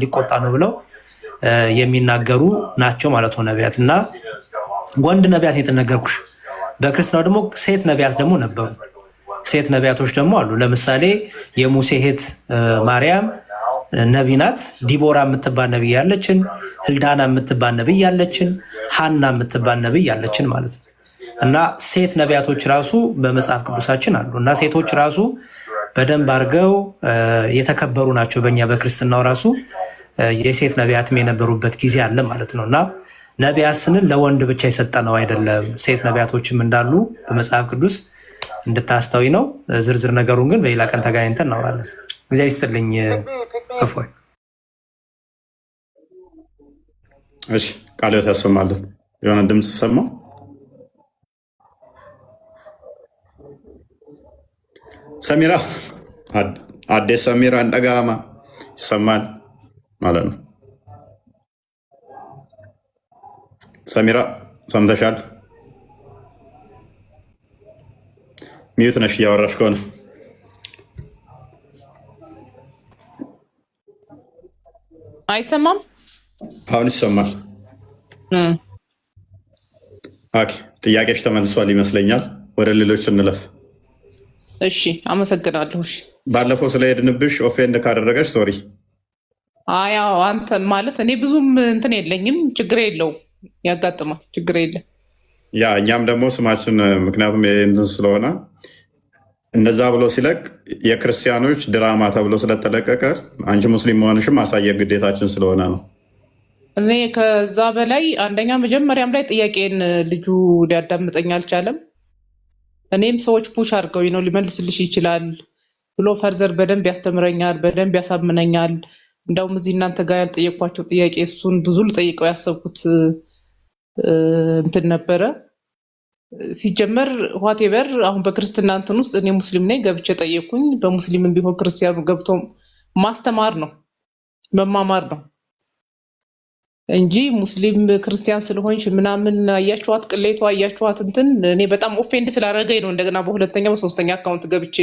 ሊቆጣ ነው ብለው የሚናገሩ ናቸው ማለት ነው ነቢያት። እና ወንድ ነቢያት የተነገርኩሽ፣ በክርስትናው ደግሞ ሴት ነቢያት ደግሞ ነበሩ። ሴት ነቢያቶች ደግሞ አሉ። ለምሳሌ የሙሴ እህት ማርያም ነቢይ ናት። ዲቦራ የምትባል ነቢይ ያለችን፣ ህልዳና የምትባል ነቢይ ያለችን፣ ሀና የምትባል ነቢይ ያለችን ማለት ነው። እና ሴት ነቢያቶች ራሱ በመጽሐፍ ቅዱሳችን አሉ። እና ሴቶች ራሱ በደንብ አድርገው የተከበሩ ናቸው። በእኛ በክርስትናው ራሱ የሴት ነቢያትም የነበሩበት ጊዜ አለ ማለት ነው። እና ነቢያት ስንል ለወንድ ብቻ የሰጠነው አይደለም፣ ሴት ነቢያቶችም እንዳሉ በመጽሐፍ ቅዱስ እንድታስተዊ ነው። ዝርዝር ነገሩን ግን በሌላ ቀን ተገናኝተን እናወራለን። እግዚአብሔር ይስጥልኝ። እፎይ። እሺ፣ ቃል ያሰማልን። የሆነ ድምፅ ሰማሁ። ሰሚራ አዴስ ሰሚራ እንደጋማ ይሰማል ማለት ነው። ሰሚራ ሰምተሻል? ሚዩት ነሽ እያወራሽ ከሆነ። አይሰማም? አሁን ይሰማል። ኦኬ፣ ጥያቄሽ ተመልሷል ይመስለኛል። ወደ ሌሎች እንለፍ። እሺ አመሰግናለሁ። እሺ ባለፈው ስለሄድንብሽ ኦፌንድ ካደረገች ሶሪ። አያው አንተ ማለት እኔ ብዙም እንትን የለኝም፣ ችግር የለውም፣ ያጋጥማል፣ ችግር የለም። ያ እኛም ደግሞ ስማችን ምክንያቱም እንትን ስለሆነ እንደዛ ብሎ ሲለቅ የክርስቲያኖች ድራማ ተብሎ ስለተለቀቀ አንቺ ሙስሊም መሆንሽም ማሳየ ግዴታችን ስለሆነ ነው። እኔ ከዛ በላይ አንደኛ መጀመሪያም ላይ ጥያቄን ልጁ ሊያዳምጠኝ አልቻለም። እኔም ሰዎች ፑሽ አድርገው ነው ሊመልስልሽ ይችላል ብሎ ፈርዘር በደንብ ያስተምረኛል፣ በደንብ ያሳምነኛል። እንደውም እዚህ እናንተ ጋር ያልጠየኳቸው ጥያቄ እሱን ብዙ ልጠይቀው ያሰብኩት እንትን ነበረ። ሲጀመር ዋቴቨር አሁን በክርስትና እንትን ውስጥ እኔ ሙስሊም ነኝ ገብቼ ጠየኩኝ። በሙስሊምም ቢሆን ክርስቲያኑ ገብቶ ማስተማር ነው መማማር ነው እንጂ ሙስሊም ክርስቲያን ስለሆንሽ ምናምን አያችኋት ቅሌቷ አያችኋት እንትን እኔ በጣም ኦፌንድ ስላደረገኝ ነው እንደገና በሁለተኛ በሶስተኛ አካውንት ገብቼ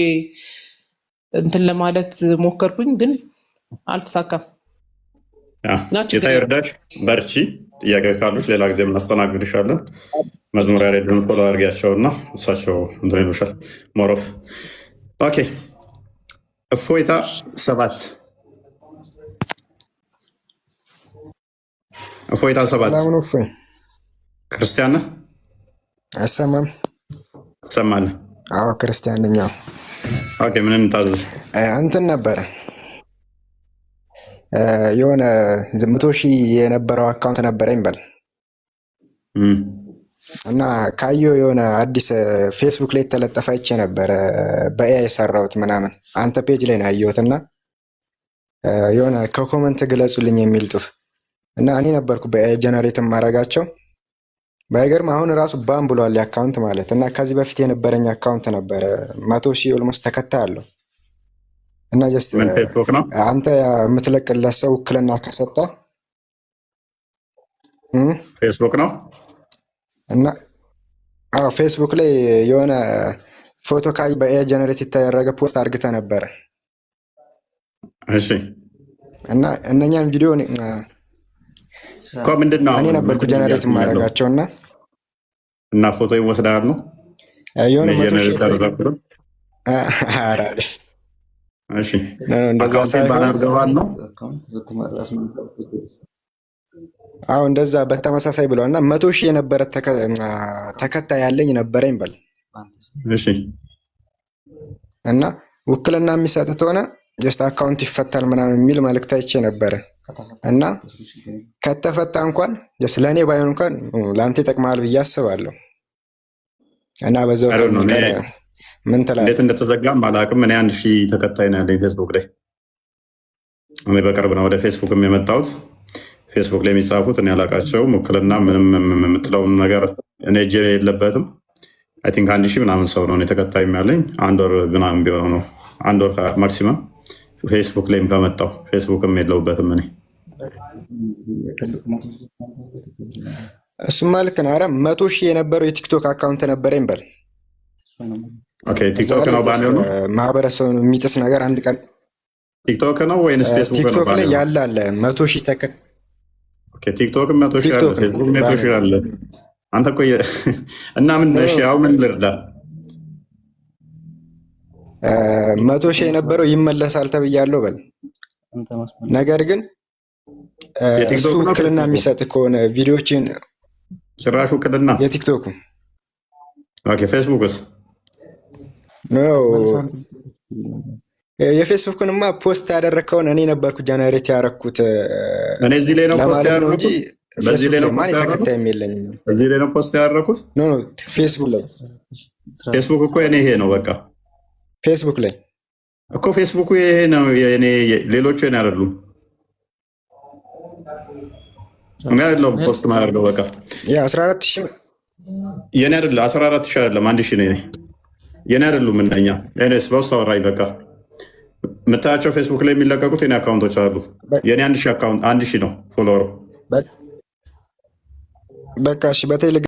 እንትን ለማለት ሞከርኩኝ፣ ግን አልተሳካም። ጌታ ይርዳሽ፣ በርቺ። ጥያቄ ካሉች ሌላ ጊዜ እናስተናግድሻለን። መዝሙር ያሬድን ፎሎ አድርጊያቸውና እሳቸው እንትን ይሉሻል። ሞሮፍ ኦኬ። እፎይታ 7 እፎይታ 7 ክርስቲያን ነህ? አይሰማም? ትሰማለህ? አዎ ክርስቲያን ነኝ። ኦኬ። ምንም ታዘዝ እንትን ነበረ የሆነ 100,000 የነበረው አካውንት ነበረኝ በል እና ካየው የሆነ አዲስ ፌስቡክ ላይ የተለጠፈ አይቼ ነበረ በኤአይ የሰራሁት ምናምን አንተ ፔጅ ላይ ነው ያየሁት እና የሆነ ከኮመንት ግለጹልኝ የሚል ጽሑፍ እና እኔ ነበርኩ በኤአይ ጀነሬት ማረጋቸው። ባይገርም አሁን ራሱ ባን ብሏል የአካውንት ማለት እና ከዚህ በፊት የነበረኝ አካውንት ነበረ 100,000 ኦልሞስት ተከታይ አለው እና ጀስት አንተ የምትለቅለት ሰው ውክልና ከሰጠ ፌስቡክ ነው እና ፌስቡክ ላይ የሆነ ፎቶ ካይ በኤአይ ጀነሬት የተደረገ ፖስት አድርገህ ነበረ። እሺ። እና እነኛን ቪዲዮ ምንድነው እኔ ነበርኩ ጀነሬት ማድረጋቸው እና ፎቶ ይወስዳል ነው የሆነ እሺ እንደዛ ሳይሆን ነው። አዎ እንደዛ በተመሳሳይ ብለዋል እና 100,000 የነበረ ተከታይ ያለኝ ነበረኝ በል። እሺ። እና ውክልና የሚሰጥት ሆነ ጀስት አካውንት ይፈታል ምናምን የሚል መልእክት አይቼ ነበረ እና ከተፈታ እንኳን ጀስት ለእኔ ባይሆን እንኳን ለአንተ ይጠቅማል ብዬ አስባለሁ። እና በዛው ምን ትላለህ? እንዴት እንደተዘጋም አላውቅም። እኔ 1,000 ተከታይ ነው ያለኝ ፌስቡክ ላይ። እኔ በቅርብ ነው ወደ ፌስቡክም የመጣሁት። ፌስቡክ ላይ የሚጻፉት እኔ አላውቃቸውም። ውክልና ምንም የምትለውን ነገር እኔ እጄ የለበትም። አይ ቲንክ 1,000 ምናምን ሰው ነው እኔ ተከታይም ያለኝ። 1 ወር ምናምን ቢሆን ነው 1 ወር ማክሲመም ፌስቡክ ላይም ከመጣሁ። ፌስቡክም የለውበትም እኔ። እሱማ ልክ ነው። ኧረ 100,000 የነበረው የቲክቶክ አካውንት ነበረኝ በል። ቲክቶክ ነው ባኔው ነው ማህበረሰቡን የሚጥስ ነገር አንድ ቀን ቲክቶክ ነው ወይንስ ፌስቡክ ነው? ቲክቶክ ላይ ያለ አለ 100,000 ተከታይ። ቲክቶክ 100,000 አለ፣ ፌስቡክ 100,000 አለ። አንተ እኮ እና ምን ነሽ? ያው ምን ልርዳ? 100,000 የነበረው ይመለሳል ተብያለሁ በል። ነገር ግን እሱ ውክልና የሚሰጥ ከሆነ ቪዲዮዎችን ጭራሽ ውክልና የቲክቶኩ ፌስቡክስ የፌስቡክንማ ፖስት ያደረግከውን እኔ ነበርኩ ጀነሬት ያደረኩት። እኔ እዚህ ላይ ነው ፖስት ያደረኩት። በዚህ ላይ ነው ማን ተከታይም የለኝም። እዚህ ላይ ነው ፖስት ያደረኩት። ኖ ፌስቡክ ላይ። ፌስቡክ እኮ እኔ ይሄ ነው በቃ። ፌስቡክ ላይ እኮ ፌስቡክ ይሄ ነው የኔ፣ ሌሎቹ የኔ አይደሉም። እኔ አይደለሁም ፖስት ማድረገው በቃ። ያ 14,000 የኔ አይደለም፣ 14,000 አይደለም 1,000 ነው የኔ። የኔ አይደሉም እነኛ። እኔስ በውስጥ አወራኝ በቃ። የምታያቸው ፌስቡክ ላይ የሚለቀቁት የኔ አካውንቶች አሉ። የኔ 1,000 አካውንት 1,000 ነው ፎሎወሩ። በቃ እሺ፣ በቴሌግራም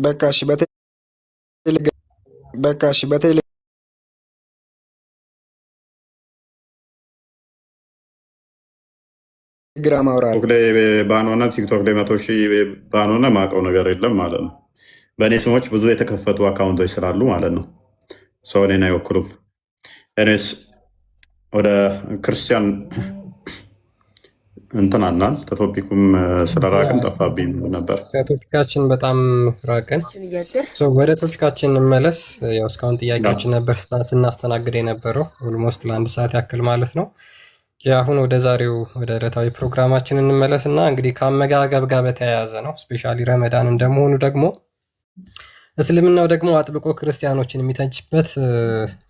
በቃ እሺ፣ በቴሌግራም አውራለሁ። ቲክቶክ ላይ ባንሆነ ቲክቶክ ላይ 100,000 ባንሆነ ማውቀው ነገር የለም ማለት ነው። በእኔ ስሞች ብዙ የተከፈቱ አካውንቶች ስላሉ ማለት ነው። ሰው እኔን አይወክሉም። እኔስ ወደ ክርስቲያን እንትን አናል ተቶፒኩም ስለራቅን ጠፋብኝ ነበር። ከቶፒካችን በጣም ራቅን። ወደ ቶፒካችን እንመለስ። ያው እስካሁን ጥያቄዎችን ነበር ስናስተናግድ የነበረው ኦልሞስት ለ1 ሰዓት ያክል ማለት ነው። አሁን ወደ ዛሬው ወደ ዕለታዊ ፕሮግራማችን እንመለስ እና እንግዲህ ከአመጋገብ ጋር በተያያዘ ነው። ስፔሻሊ ረመዳን እንደመሆኑ ደግሞ እስልምናው ደግሞ አጥብቆ ክርስቲያኖችን የሚተችበት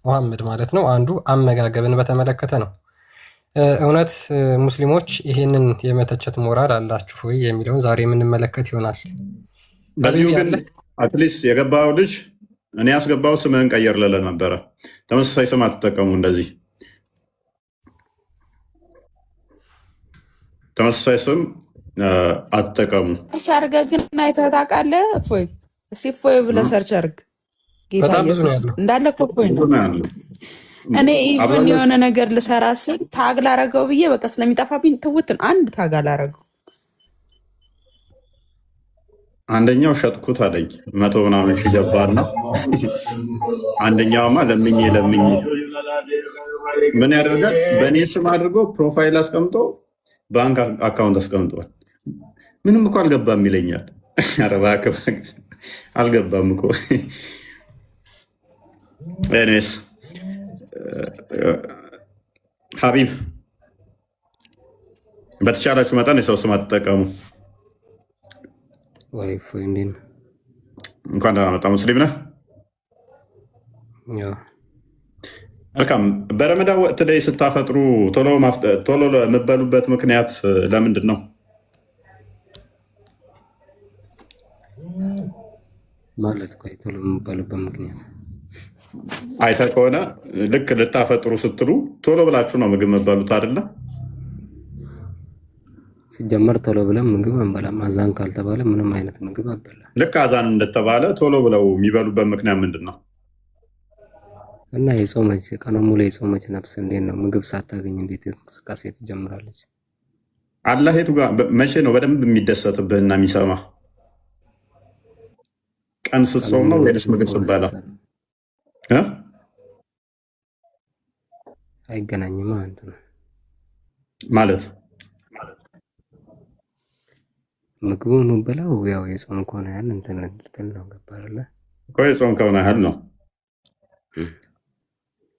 መሐመድ ማለት ነው አንዱ አመጋገብን በተመለከተ ነው። እውነት ሙስሊሞች ይህንን የመተቸት ሞራል አላችሁ ወይ የሚለውን ዛሬ የምንመለከት ይሆናል። በዚሁ ግን አትሊስት የገባው ልጅ እኔ ያስገባው ስምህን ቀየር ልልህ ነበረ። ተመሳሳይ ስም አትጠቀሙ። እንደዚህ ተመሳሳይ ስም አትጠቀሙ። ሰርች አድርገህ ግን አይተህ ታውቃለህ? እፎይ እስኪ እፎይ ብለህ ሰርች አድርግ። ጌታ ኢየሱስ እንዳለ እኮ እፎይ ነው። እኔ ኢቨን የሆነ ነገር ልሰራ ስል ታግ ላረገው ብዬ በቃ ስለሚጠፋብኝ ትውትን አንድ ታግ አላረገው። አንደኛው ሸጥኩት አለኝ 100 ምናምን ሺህ ገባና አንደኛውማ ለምኜ ምን ያደርጋል በእኔ ስም አድርጎ ፕሮፋይል አስቀምጦ ባንክ አካውንት አስቀምጧል። ምንም እኮ አልገባም ይለኛል። ኧረ እባክህ አልገባም እኮ። ኤኒዌይስ ሀቢብ በተቻላችሁ መጠን የሰው ስም አትጠቀሙ። እንኳን ደህና መጣ። ሙስሊም ነህ? መልካም። በረመዳን ወቅት ላይ ስታፈጥሩ ቶሎ የምበሉበት ምክንያት ለምንድን ነው? ማለት ቶሎ የምበሉበት ምክንያት አይተህ ከሆነ ልክ ልታፈጥሩ ስትሉ ቶሎ ብላችሁ ነው ምግብ የምትበሉት አይደለ? ሲጀመር ቶሎ ብለን ምግብ አንበላም። አዛን ካልተባለ ምንም አይነት ምግብ አንበላም። ልክ አዛን እንደተባለ ቶሎ ብለው የሚበሉበት ምክንያት ምንድን ነው? እና የጾመች ቀኑ ሙሉ የጾመች ነፍስ እንዴት ነው ምግብ ሳታገኝ እንዴት እንቅስቃሴ ትጀምራለች? አላህ የቱ ጋር መቼ ነው በደንብ የሚደሰትብህና የሚሰማ? ቀን ስትጾም ነው ወይስ ምግብ ስትበላ? አይገናኝም ማለት ነው። ማለት ምግቡ የምበላው ያው የጾም ከሆነ ያህል እንትን ልትል ነው። ገባህ እኮ የጾም ከሆነ ያህል ነው።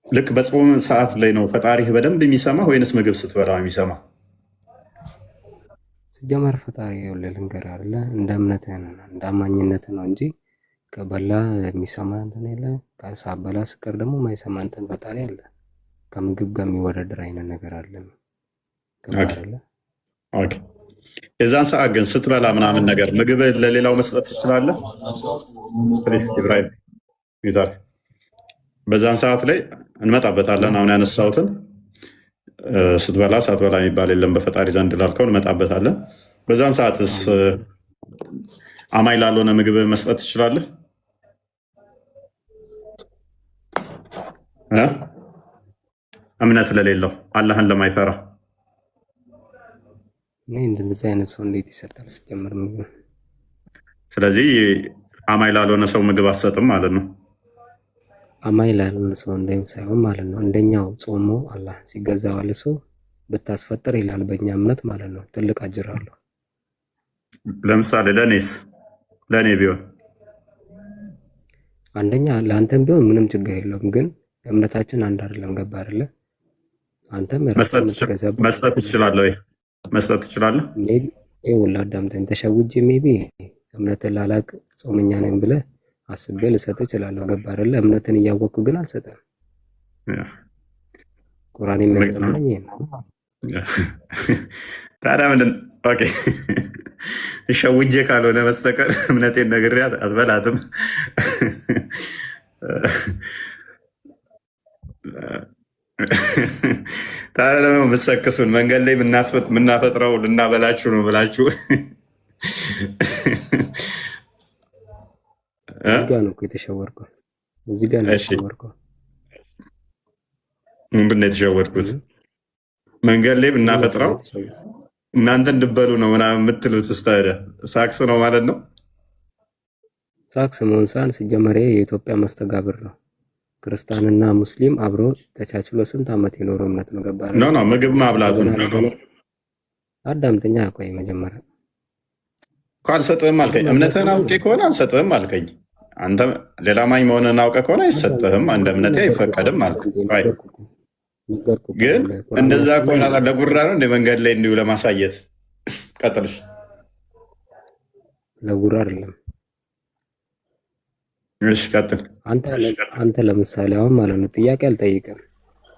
ልክ በጾም ሰዓት ላይ ነው ፈጣሪህ በደንብ የሚሰማ ወይንስ ምግብ ስትበላ የሚሰማ? ሲጀመር ፈጣሪ ይኸውልህ ልንገርህ አይደለ እንደ እምነትህ እንደ አማኝነትህ ነው እንጂ ከበላ የሚሰማ እንትን የለ። ሳበላ ስቀር ደግሞ የማይሰማ እንትን ፈጣሪ አለ። ከምግብ ጋር የሚወዳደር አይነት ነገር አለ። የዛን ሰዓት ግን ስትበላ ምናምን ነገር ምግብ ለሌላው መስጠት ትችላለህ። በዛን ሰዓት ላይ እንመጣበታለን። አሁን ያነሳሁትን ስትበላ ሳትበላ የሚባል የለም በፈጣሪ ዘንድ ላልከው እንመጣበታለን። በዛን ሰዓትስ አማኝ ላልሆነ ምግብ መስጠት ትችላለህ? እምነት ለሌለው አላህን ለማይፈራ እንደዚህ አይነት ሰው እንዴት ይሰጣል? ሲጀምር ምግብ። ስለዚህ አማኝ ላልሆነ ሰው ምግብ አትሰጥም ማለት ነው። አማኝ ላልሆነ ሰው እንደም ሳይሆን ማለት ነው። እንደኛው ጾሞ አላህ ሲገዛ ዋለ ሰው ብታስፈጥር ይላል በእኛ እምነት ማለት ነው። ትልቅ አጅር አለው። ለምሳሌ ለእኔ ቢሆን አንደኛ ለአንተም ቢሆን ምንም ችግር የለውም። ግን እምነታችን አንድ አይደለም። ገባ አይደለ? አንተም መስጠት ትችላለህ ወይ? መስጠት ትችላለህ? ሜቢ ይኸውልህ አዳምጠኝ። ተሸውጄ ሜቢ እምነትን ላላቅ ጾመኛ ነኝ ብለህ አስቤ ልሰጥ እችላለሁ። ገባ አይደለ? እምነትን እያወቅኩ ግን አልሰጠም። ቁርአን የሚያስተምረኝ ይሄ ነው። ታዲያ ምንድን ኦኬ ሸውጄ ካልሆነ በስተቀር እምነቴን ነግሬያት አትበላትም። ታዲያ ደግሞ የምትሰክሱን መንገድ ላይ የምናፈጥረው ልናበላችሁ ነው ብላችሁ እዚህ ጋ ነው የተሸወርከው። እዚህ ጋ ነው የተሸወርከው። ምንድን ነው የተሸወርኩት? መንገድ ላይ ብናፈጥረው እናንተ እንድበሉ ነው ምናምን የምትሉት ታዲያ ሳክስ ነው ማለት ነው። ሳክስ መሆን ሳይሆን ሲጀመር የኢትዮጵያ መስተጋብር ነው። ክርስቲያንና ሙስሊም አብሮ ተቻችሎ ስንት ዓመት የኖረ እምነት ነው። ገባህ? ኖ ምግብ ማብላቱ አዳምጠኛ። ቆይ መጀመሪያ እኮ አልሰጥህም አልከኝ። እምነትህን አውቄ ከሆነ አልሰጥህም አልከኝ። አንተ ሌላ ማኝ መሆንህን አውቀህ ከሆነ አይሰጥህም፣ እንደ እምነቴ አይፈቀድም አልከኝ። ግን እንደዛ ከሆነ ለጉራ ነው እንደ መንገድ ላይ እንዲሁ ለማሳየት ቀጥልሽ። ለጉራ አይደለም። እሺ ቀጥል። አንተ ለምሳሌ አሁን ማለት ነው ጥያቄ አልጠይቅም።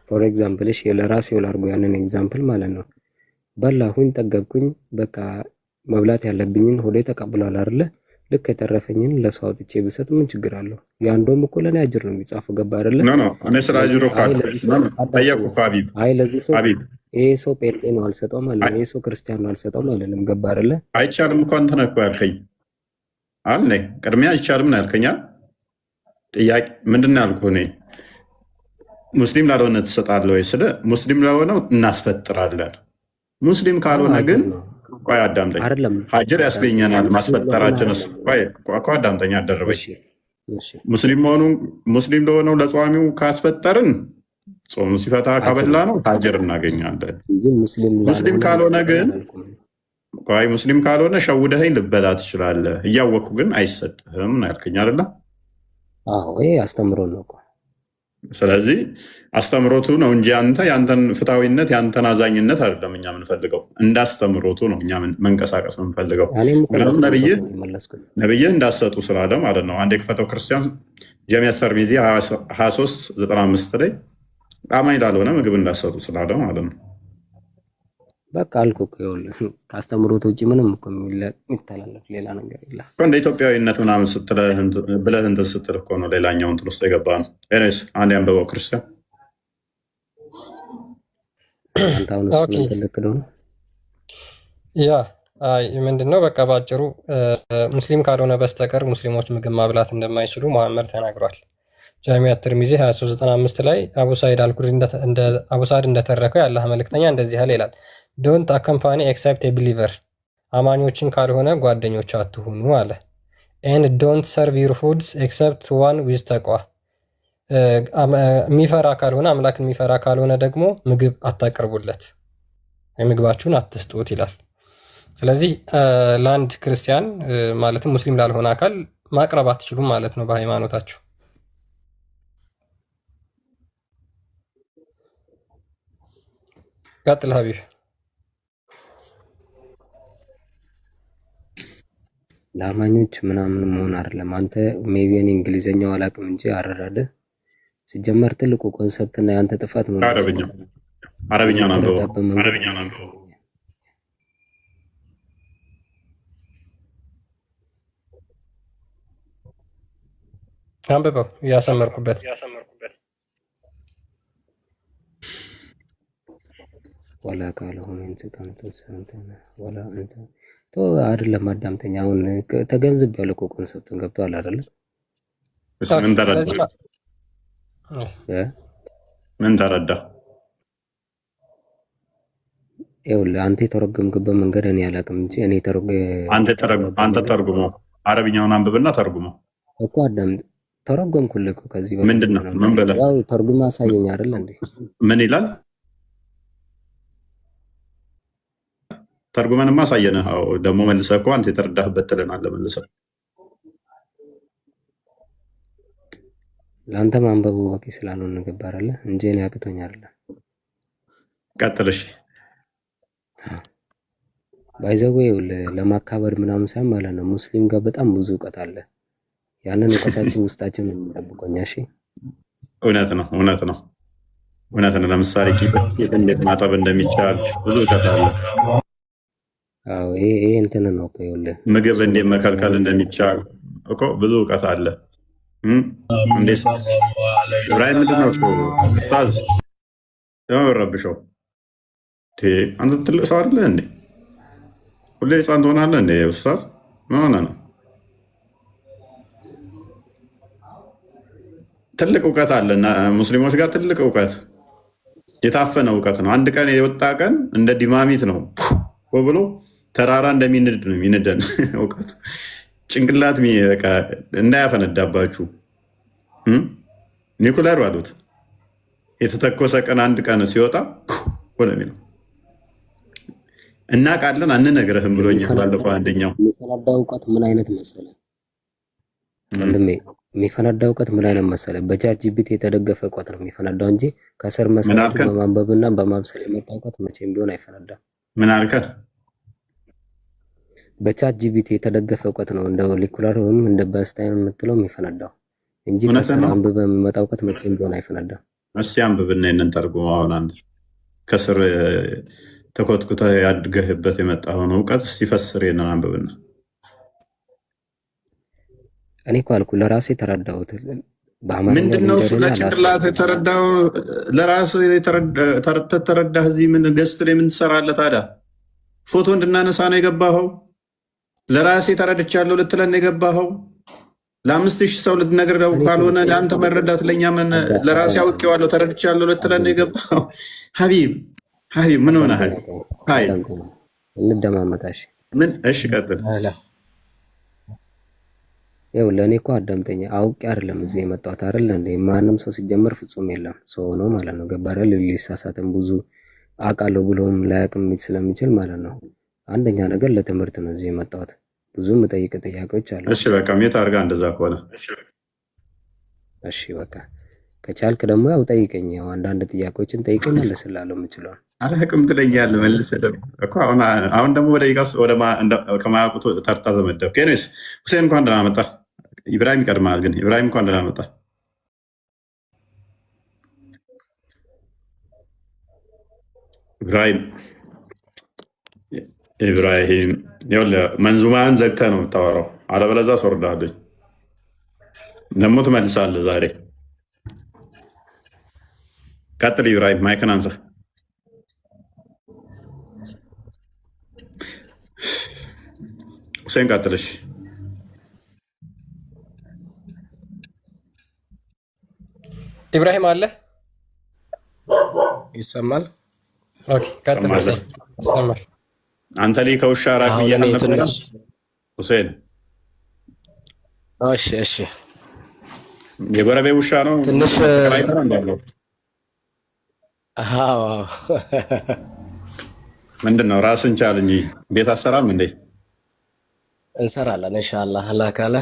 ፎር ኤግዛምፕል እሺ ለራሴው ላድርጎ ያንን ኤግዛምፕል ማለት ነው። በላሁኝ፣ ጠገብኩኝ፣ በቃ መብላት ያለብኝን ሆዴ ተቀብሏል አይደለ? ልክ የተረፈኝን ለሰው አውጥቼ ብሰጥ ምን ችግር አለው? ያንዶም እኮ ለኔ አጅር ነው የሚጻፈው። ገባ አይደለ? እኔ ስለ አጅሩ አይ ለዚህ ሰው ይሄ ሰው ጴንጤ ነው አልሰጠውም ማለት ነው። ይሄ ሰው ክርስቲያን ነው አልሰጠውም ማለት ነው። ገባ አይደለ? አይቻልም እኮ አንተ ነህ እኮ ያልከኝ አለ። ቅድሚያ አይቻልም ነው ያልከኝ። ጥያቄ ምንድን ነው ያልኩህ? እኔ ሙስሊም ላልሆነ ትሰጣለህ ወይ? ስለ ሙስሊም ለሆነው እናስፈጥራለን። ሙስሊም ካልሆነ ግን ቆይ አዳምጠኝ። ሀጅር ያስገኘናል ማስፈጠራችን። እሱ ቆይ እኮ አዳምጠኝ፣ አደረበኝ። ሙስሊም ለሆነው ለጿሚው ካስፈጠርን ጾሙ ሲፈታ ካበላ ነው ሀጅር እናገኛለን። ሙስሊም ካልሆነ ግን ቆይ ሙስሊም ካልሆነ ሸውደኸኝ ልበላ ትችላለህ፣ እያወቅኩ ግን አይሰጥህም ነው ያልከኝ አይደለ? አዎ ይሄ አስተምሮ ነው እኮ። ስለዚህ አስተምሮቱ ነው እንጂ ያንተን ፍትሐዊነት ያንተን አዛኝነት አይደለም እኛ የምንፈልገው፣ እንዳስተምሮቱ ነው እኛ መንቀሳቀስ የምንፈልገው። ነብይህ እንዳሰጡ ስላለ ማለት ነው። አንድ የክፈተው ክርስቲያን ጀሚዓ ተርሚዚ 2395 ላይ አማኝ ላልሆነ ምግብ እንዳሰጡ ስላለ ማለት ነው። በቃ አልኩህ እኮ ይኸውልህ፣ ከአስተምሮት ውጭ ምንም እኮ የሚተላለፍ ሌላ ነገር የለም እኮ። እንደ ኢትዮጵያዊነት ምናምን ብለህ እንትን ስትል እኮ ነው ሌላኛውን እንትን ውስጥ የገባ ነው። ኤኒዌይስ አንድ ያንበበው ክርስቲያን አንተ አሁን እሱ ትልክደው ነው ያ ምንድነው? በቃ ባጭሩ ሙስሊም ካልሆነ በስተቀር ሙስሊሞች ምግብ ማብላት እንደማይችሉ መሐመድ ተናግሯል። ጃሚዓ ትርሚዚ 2395 ላይ አቡ ሳይድ አልኩሪ አቡ ሳይድ እንደተረከው የአላህ መልእክተኛ እንደዚህ ያለ ይላል፣ ዶንት አካምፓኒ ኤክሰፕት ኤ ቢሊቨር፣ አማኞችን ካልሆነ ጓደኞች አትሁኑ አለ። ኤንድ ዶንት ሰርቭ ዩር ፉድስ ኤክሰፕት ዋን ዊዝ ተቋ፣ የሚፈራ ካልሆነ አምላክን የሚፈራ ካልሆነ ደግሞ ምግብ አታቀርቡለት፣ ምግባችሁን አትስጡት ይላል። ስለዚህ ለአንድ ክርስቲያን ማለትም ሙስሊም ላልሆነ አካል ማቅረብ አትችሉም ማለት ነው በሃይማኖታችሁ። ቀጥል ሀቢብ። ለአማኞች ምናምን መሆን አይደለም። አንተ ሜቢ እኔ እንግሊዘኛው አላውቅም እንጂ አረዳድህ ሲጀመር ትልቁ ኮንሰፕት እና የአንተ ጥፋት ምን አረብኛ ነው። አንብበው እያሰመርኩበት ወላ ካልሆነ ወላ አንተ አይደለም። አዳምጠኝ። አሁን ተገንዝብ ያለ እኮ ኮንሰፕቱን ገብቶሃል አይደለ? ምን ተረዳ? ይኸውልህ አንተ የተረጎምክበት መንገድ እኔ አላውቅም እንጂ አንተ ተርጉሞ አረብኛውን አንብብና ተርጉሞ እኮ አዳምጥ። ተረጎምኩልህ እኮ ከዚህ ምንድን ነው? ምን ብለህ ያው ተርጉማ አሳየኝ አይደል እንዴ? ምን ይላል? ተርጉመንማ አሳየንህ። ደግሞ መልሰህ እኮ አንተ የተረዳህበት ትለናለህ መልሰህ። ለአንተ ማንበቡ በቂ ስላልሆነ ገባህ አይደለ እንጂ እኔ አቅቶኝ አይደለም። ቀጥልሽ። ባይዘው ለማካበር ምናምን ሳይሆን ማለት ነው ሙስሊም ጋር በጣም ብዙ እውቀት አለ። ያንን እውቀታችን ውስጣችን ነው የሚጠብቀኛ። እሺ እውነት ነው። ለምሳሌ ቂጥ እንዴት ማጠብ እንደሚቻል ብዙ እውቀት አለ። አዎ ይሄ እንትን ነው እኮ ይኸውልህ፣ ምግብ እንዴት መከልከል እንደሚቻል እኮ ብዙ እውቀት አለ። እንዴት ኢብራሂም ምንድን ነው ኡስታዝ ረብሸው? አንተ ትልቅ ሰው አይደለህ እንዴ? ሁሌ ህፃን ትሆናለህ እንዴ? ኡስታዝ ምን ሆነህ ነው? ትልቅ እውቀት አለ ሙስሊሞች ጋር ትልቅ እውቀት፣ የታፈነ እውቀት ነው። አንድ ቀን የወጣ ቀን እንደ ዲማሚት ነው ብሎ ተራራ እንደሚንድ ነው የሚነደን እውቀቱ። ጭንቅላት እንዳያፈነዳባችሁ ኒኩለር ባሉት የተተኮሰ ቀን አንድ ቀን ሲወጣ ሆነ የሚለው እናውቃለን አንነግርህም ብሎኛል። ባለፈው አንደኛው የሚፈነዳ እውቀት ምን አይነት መሰለ ወንድሜ፣ የሚፈነዳ እውቀት ምን አይነት መሰለ፣ በቻት ጂፒቲ የተደገፈ እውቀት ነው የሚፈነዳው እንጂ ከስር መሰረቱ በማንበብና በማብሰል የመጣ እውቀት መቼም ቢሆን አይፈነዳም። ምን አልከት? በቻት ጂፒቲ የተደገፈ እውቀት ነው እንደ ሞለኪውላር ወይም እንደ በስታይን የምትለው የሚፈነዳው እንጂ ከስር አንብበ የሚመጣ እውቀት መቼም ቢሆን አይፈነዳም። እስኪ አንብብና ይሄንን ተርጉመው። አሁን አንድ ከስር ተኮትኩተ ያድገህበት የመጣውን እውቀት ሲፈስር ይሄንን አንብብና። እኔ እኮ አልኩ ለራሴ ተረዳሁት። ምንድነው እሱ ለጭንቅላት የተረዳው? ለራስህ ተረዳህ። እዚህ ምን ገስት ላይ ምን ትሰራለህ ታዲያ? ፎቶ እንድናነሳ ነው የገባኸው? ለራሴ ተረድቻለሁ ልትለን የገባኸው? ለ5000 ሰው ልትነግረው ካልሆነ ለአንተ መረዳት ለኛ ምን? ለራሴ አውቄዋለሁ ተረድቻለሁ ልትለን የገባኸው? ሀቢብ ምን ሆነሃል? ሃይ እንደማመጣሽ ምን? እሺ ቀጥል። ያው ለኔ እኮ አዳምጠኝ። አውቄ አይደለም እዚህ የመጣሁት አይደል እንዴ? ማንም ሰው ሲጀመር ፍጹም የለም ሰው ነው ማለት ነው። ገባረ ሊሳሳትም ብዙ አውቃለሁ ብሎም ላያቅም ስለሚችል ማለት ነው። አንደኛ ነገር ለትምህርት ነው እዚህ የመጣሁት። ብዙ የምጠይቅ ጥያቄዎች አሉ። እሺ በቃ ሜት አድርጋ እንደዛ ከሆነ እሺ በቃ ከቻልክ ደግሞ ያው ጠይቀኝ። ያው አንዳንድ ጥያቄዎችን ጠይቀኝ መልስላለሁ የምችለው። አላቅም ትለኛለህ መልስ እኮ አሁን ደግሞ ወደ ይጋስ ወደ ከማያውቁት ተርታ ተመደብ። ኬኔስ ሁሴን እንኳን ደህና መጣ። ኢብራሂም ይቀድማል ግን ኢብራሂም እንኳን ደህና መጣ። ኢብራሂም ይኸውልህ መንዙማን ዘግተህ ነው የምታወራው፣ አለበለዚያ አስወርድሃለሁ። ደግሞ ትመልሳለህ ዛሬ። ቀጥል ኢብራሂም፣ ማይክን አንሳ። ሁሴን ቀጥልሽ። ኢብራሂም አለ ይሰማል? ኦኬ ቀጥል። ይሰማል። አንተ ላይ ከውሻ ራቅ ብያለሁ ነበር ሁሴን። እሺ የጎረቤ ውሻ ነው ትንሽ ምንድን ነው? ራስን ቻል እንጂ ቤት አሰራም እንዴ? እንሰራለን ኢንሻአላህ አላህ ካለ።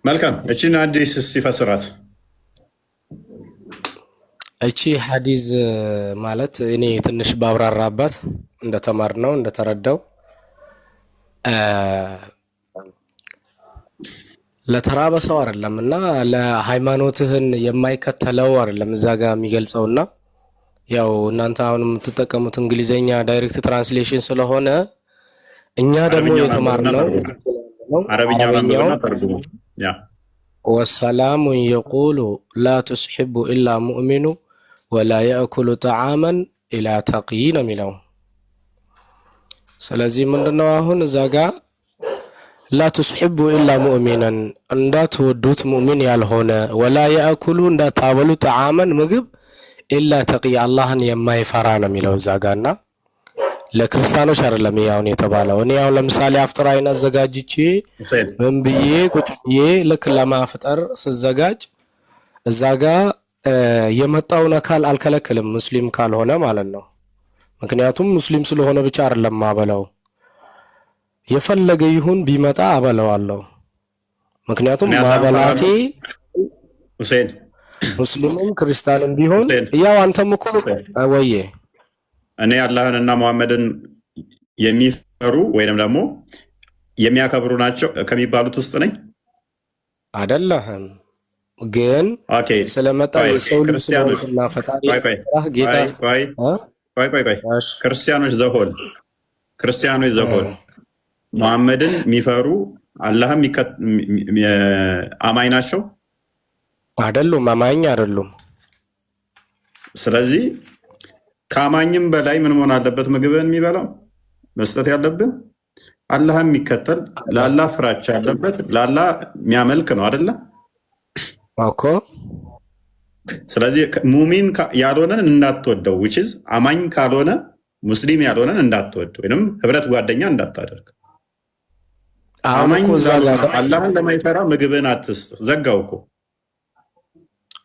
መልካም። እቺን አዲስ ሲፈስራት እቺ ሐዲስ ማለት እኔ ትንሽ ባብራራባት እንደተማርነው እንደተረዳው ለተራበ ሰው አይደለም እና ለሃይማኖትህን የማይከተለው አይደለም እዛ ጋር የሚገልጸውና ያው እናንተ አሁን የምትጠቀሙት እንግሊዘኛ ዳይሬክት ትራንስሌሽን ስለሆነ እኛ ደግሞ የተማርነው አረብኛው ወሰላሙ የቁሉ ላ ቱስሒቡ ኢላ ሙእሚኑ ወላ የእኩሉ ጠዓመን ኢላ ተቅይ ነው የሚለው። ስለዚህ ምንድነው አሁን እዛ ጋር ላ ቱስሒቡ ኢላ ሙእሚነን እንዳትወዱት ሙእሚን ያልሆነ ወላ የእኩሉ እንዳታበሉ ጠዓመን ምግብ ኢላ ተቅይ አላህን የማይፈራ ነው የሚለው እዛ ጋርና ለክርስቲያኖች አይደለም ያውን የተባለው። እኔ ያው ለምሳሌ አፍጥር አይነት አዘጋጅቼ ምን ብዬ ቁጭ ብዬ ልክ ለማፍጠር ስዘጋጅ እዛ ጋር የመጣውን አካል አልከለክልም ሙስሊም ካልሆነ ማለት ነው። ምክንያቱም ሙስሊም ስለሆነ ብቻ አይደለም ማበላው፣ የፈለገ ይሁን ቢመጣ አበላዋለሁ። ምክንያቱም ማበላቴ ሁሴን ሙስሊምም ክርስቲያንም ቢሆን ያው አንተም እኮ ወዬ እኔ አላህንና መሐመድን የሚፈሩ ወይንም ደግሞ የሚያከብሩ ናቸው ከሚባሉት ውስጥ ነኝ አይደለህም። ግን ስለመጣ የሰው ልጅ ስለሆነና ፈጣሪ ጌታ ክርስቲያኖች ዘሆል መሐመድን የሚፈሩ አላህም አማኝ ናቸው አይደሉም? አማኝ አይደሉም። ስለዚህ ከአማኝም በላይ ምን መሆን አለበት? ምግብን የሚበላው መስጠት ያለብን አላህ የሚከተል ለአላህ ፍራቻ ያለበት ለአላህ የሚያመልክ ነው አይደለ እኮ። ስለዚህ ሙሚን ያልሆነን እንዳትወደው ዊችዝ አማኝ ካልሆነ ሙስሊም ያልሆነን እንዳትወድ ወይም ህብረት ጓደኛ እንዳታደርግ። አማኝ አላህን ለማይፈራ ምግብን አትስጥ። ዘጋው እኮ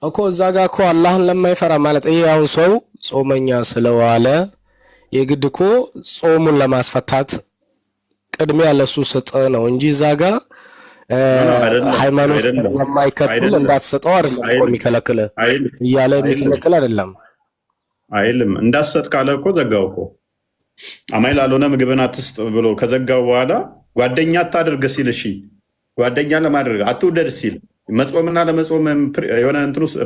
እኮ እዛ ጋር እኮ አላህን ለማይፈራ ማለት ይሄ ያው ሰው ጾመኛ ስለዋለ የግድ እኮ ጾሙን ለማስፈታት ቅድሚያ ለሱ ስጥ ነው እንጂ እዛ ጋር ሃይማኖት ለማይከተል እንዳትሰጠው አይደለም እኮ የሚከለክል እያለ የሚከለክል አይደለም አይልም። እንዳትሰጥ ካለ እኮ ዘጋው እኮ አማኝ ላልሆነ ምግብን አትስጥ ብሎ ከዘጋው በኋላ ጓደኛ አታድርግ ሲል እሺ ጓደኛ ለማድረግ አትውደድ ሲል መጾምና ለመጾም የሆነ እንትን ውስጥ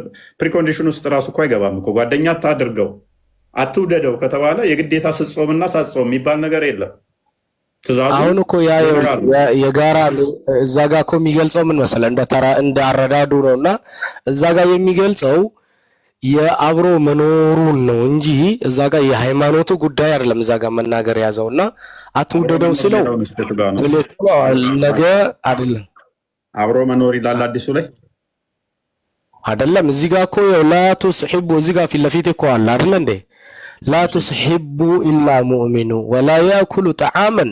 ፕሪኮንዲሽን ውስጥ ራሱ እኮ አይገባም እኮ ጓደኛ አታድርገው አትውደደው ከተባለ የግዴታ ስትጾምና ሳትጾም የሚባል ነገር የለም። አሁን እኮ ያ የጋራ እዛ ጋር እኮ የሚገልጸው ምን መሰለህ እንደ አረዳዱ ነውና እዛ ጋር የሚገልጸው የአብሮ መኖሩን ነው እንጂ እዛ ጋር የሃይማኖቱ ጉዳይ አይደለም። እዛ ጋር መናገር ያዘውና አትውደደው ሲለው ነገ አይደለም አብሮ መኖር ይላል አዲሱ ላይ አይደለም። እዚህ ጋር እኮ ላ ቱስሒቡ እዚህ ጋር ፊት ለፊት እኮ አለ አይደል እንዴ ላ ቱስሒቡ ኢላ ሙእሚኑ ወላ ያእኩሉ ጠዓመን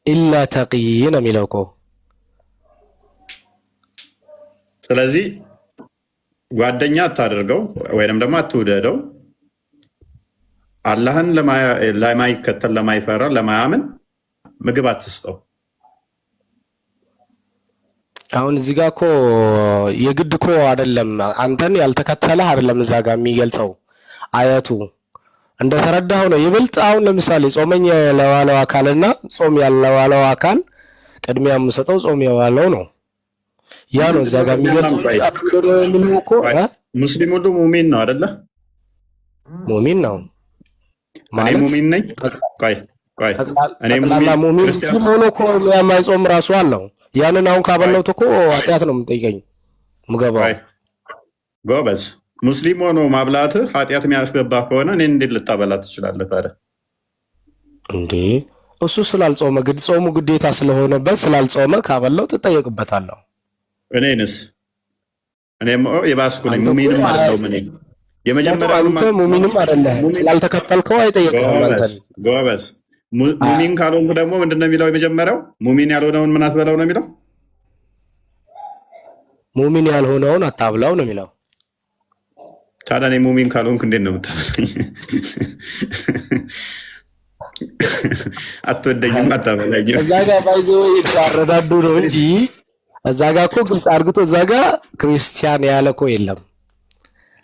ኢላ ተቂይ ነው የሚለው እኮ። ስለዚህ ጓደኛ አታደርገው ወይንም ደግሞ አትውደደው አላህን ለማይከተል ለማይፈራ ለማያምን ምግብ አትስጠው። አሁን እዚህ ጋር እኮ የግድ እኮ አይደለም አንተን ያልተከተለህ አይደለም እዛ ጋር የሚገልጸው አያቱ እንደተረዳው ነው ይበልጥ። አሁን ለምሳሌ ጾመኛ ለዋለው አካልና ጾም ያለዋለው አካል ቅድሚያ የምሰጠው ጾም የዋለው ነው። ያ ነው እዛ ጋር የሚገልጸው። ምን እኮ ሙስሊም ሁሉ ሙእሚን ነው አይደለ? ሙእሚን ነው ማለት ሙእሚን ነኝ። ቆይ እኔ ሙእሚን ሙስሊም ሆኖ እኮ የማይጾም ራሱ አለው። ያንን አሁን ካበላሁት እኮ ኃጢአት ነው የምጠይቀኝ ምገባው። ጎበዝ ሙስሊም ሆኖ ማብላትህ ኃጢአት የሚያስገባ ከሆነ እኔን እንዴት ልታበላ ትችላለህ ታዲያ? እንዴ እሱ ስላልጾመ ጾሙ ግዴታ ስለሆነበት ስላልጾመ ካበላው ትጠየቅበታለሁ። እኔንስ እኔም የባስኩ ነኝ ሙእሚንም አይደለሁም። እኔ የመጀመሪያው አንተ ሙእሚንም አይደለህም ስላልተከተልከው አይጠየቅም አንተን። ጎበዝ ሙእሚን ካልሆንኩ ደግሞ ምንድነው የሚለው? የመጀመሪያው ሙእሚን ያልሆነውን ምን አትበላው ነው የሚለው? ሙእሚን ያልሆነውን አታብላው ነው የሚለው። ታዲያ እኔ ሙእሚን ካልሆንኩ እንዴት ነው የምታበላኝ? አትወደኝም አታበላኝ። እዛ ጋር ባይዘው ይታረዳዱ ነው እንጂ እዛ ጋር እኮ ግልጽ አድርጎት እዛ ጋር ክርስቲያን ያለ እኮ የለም።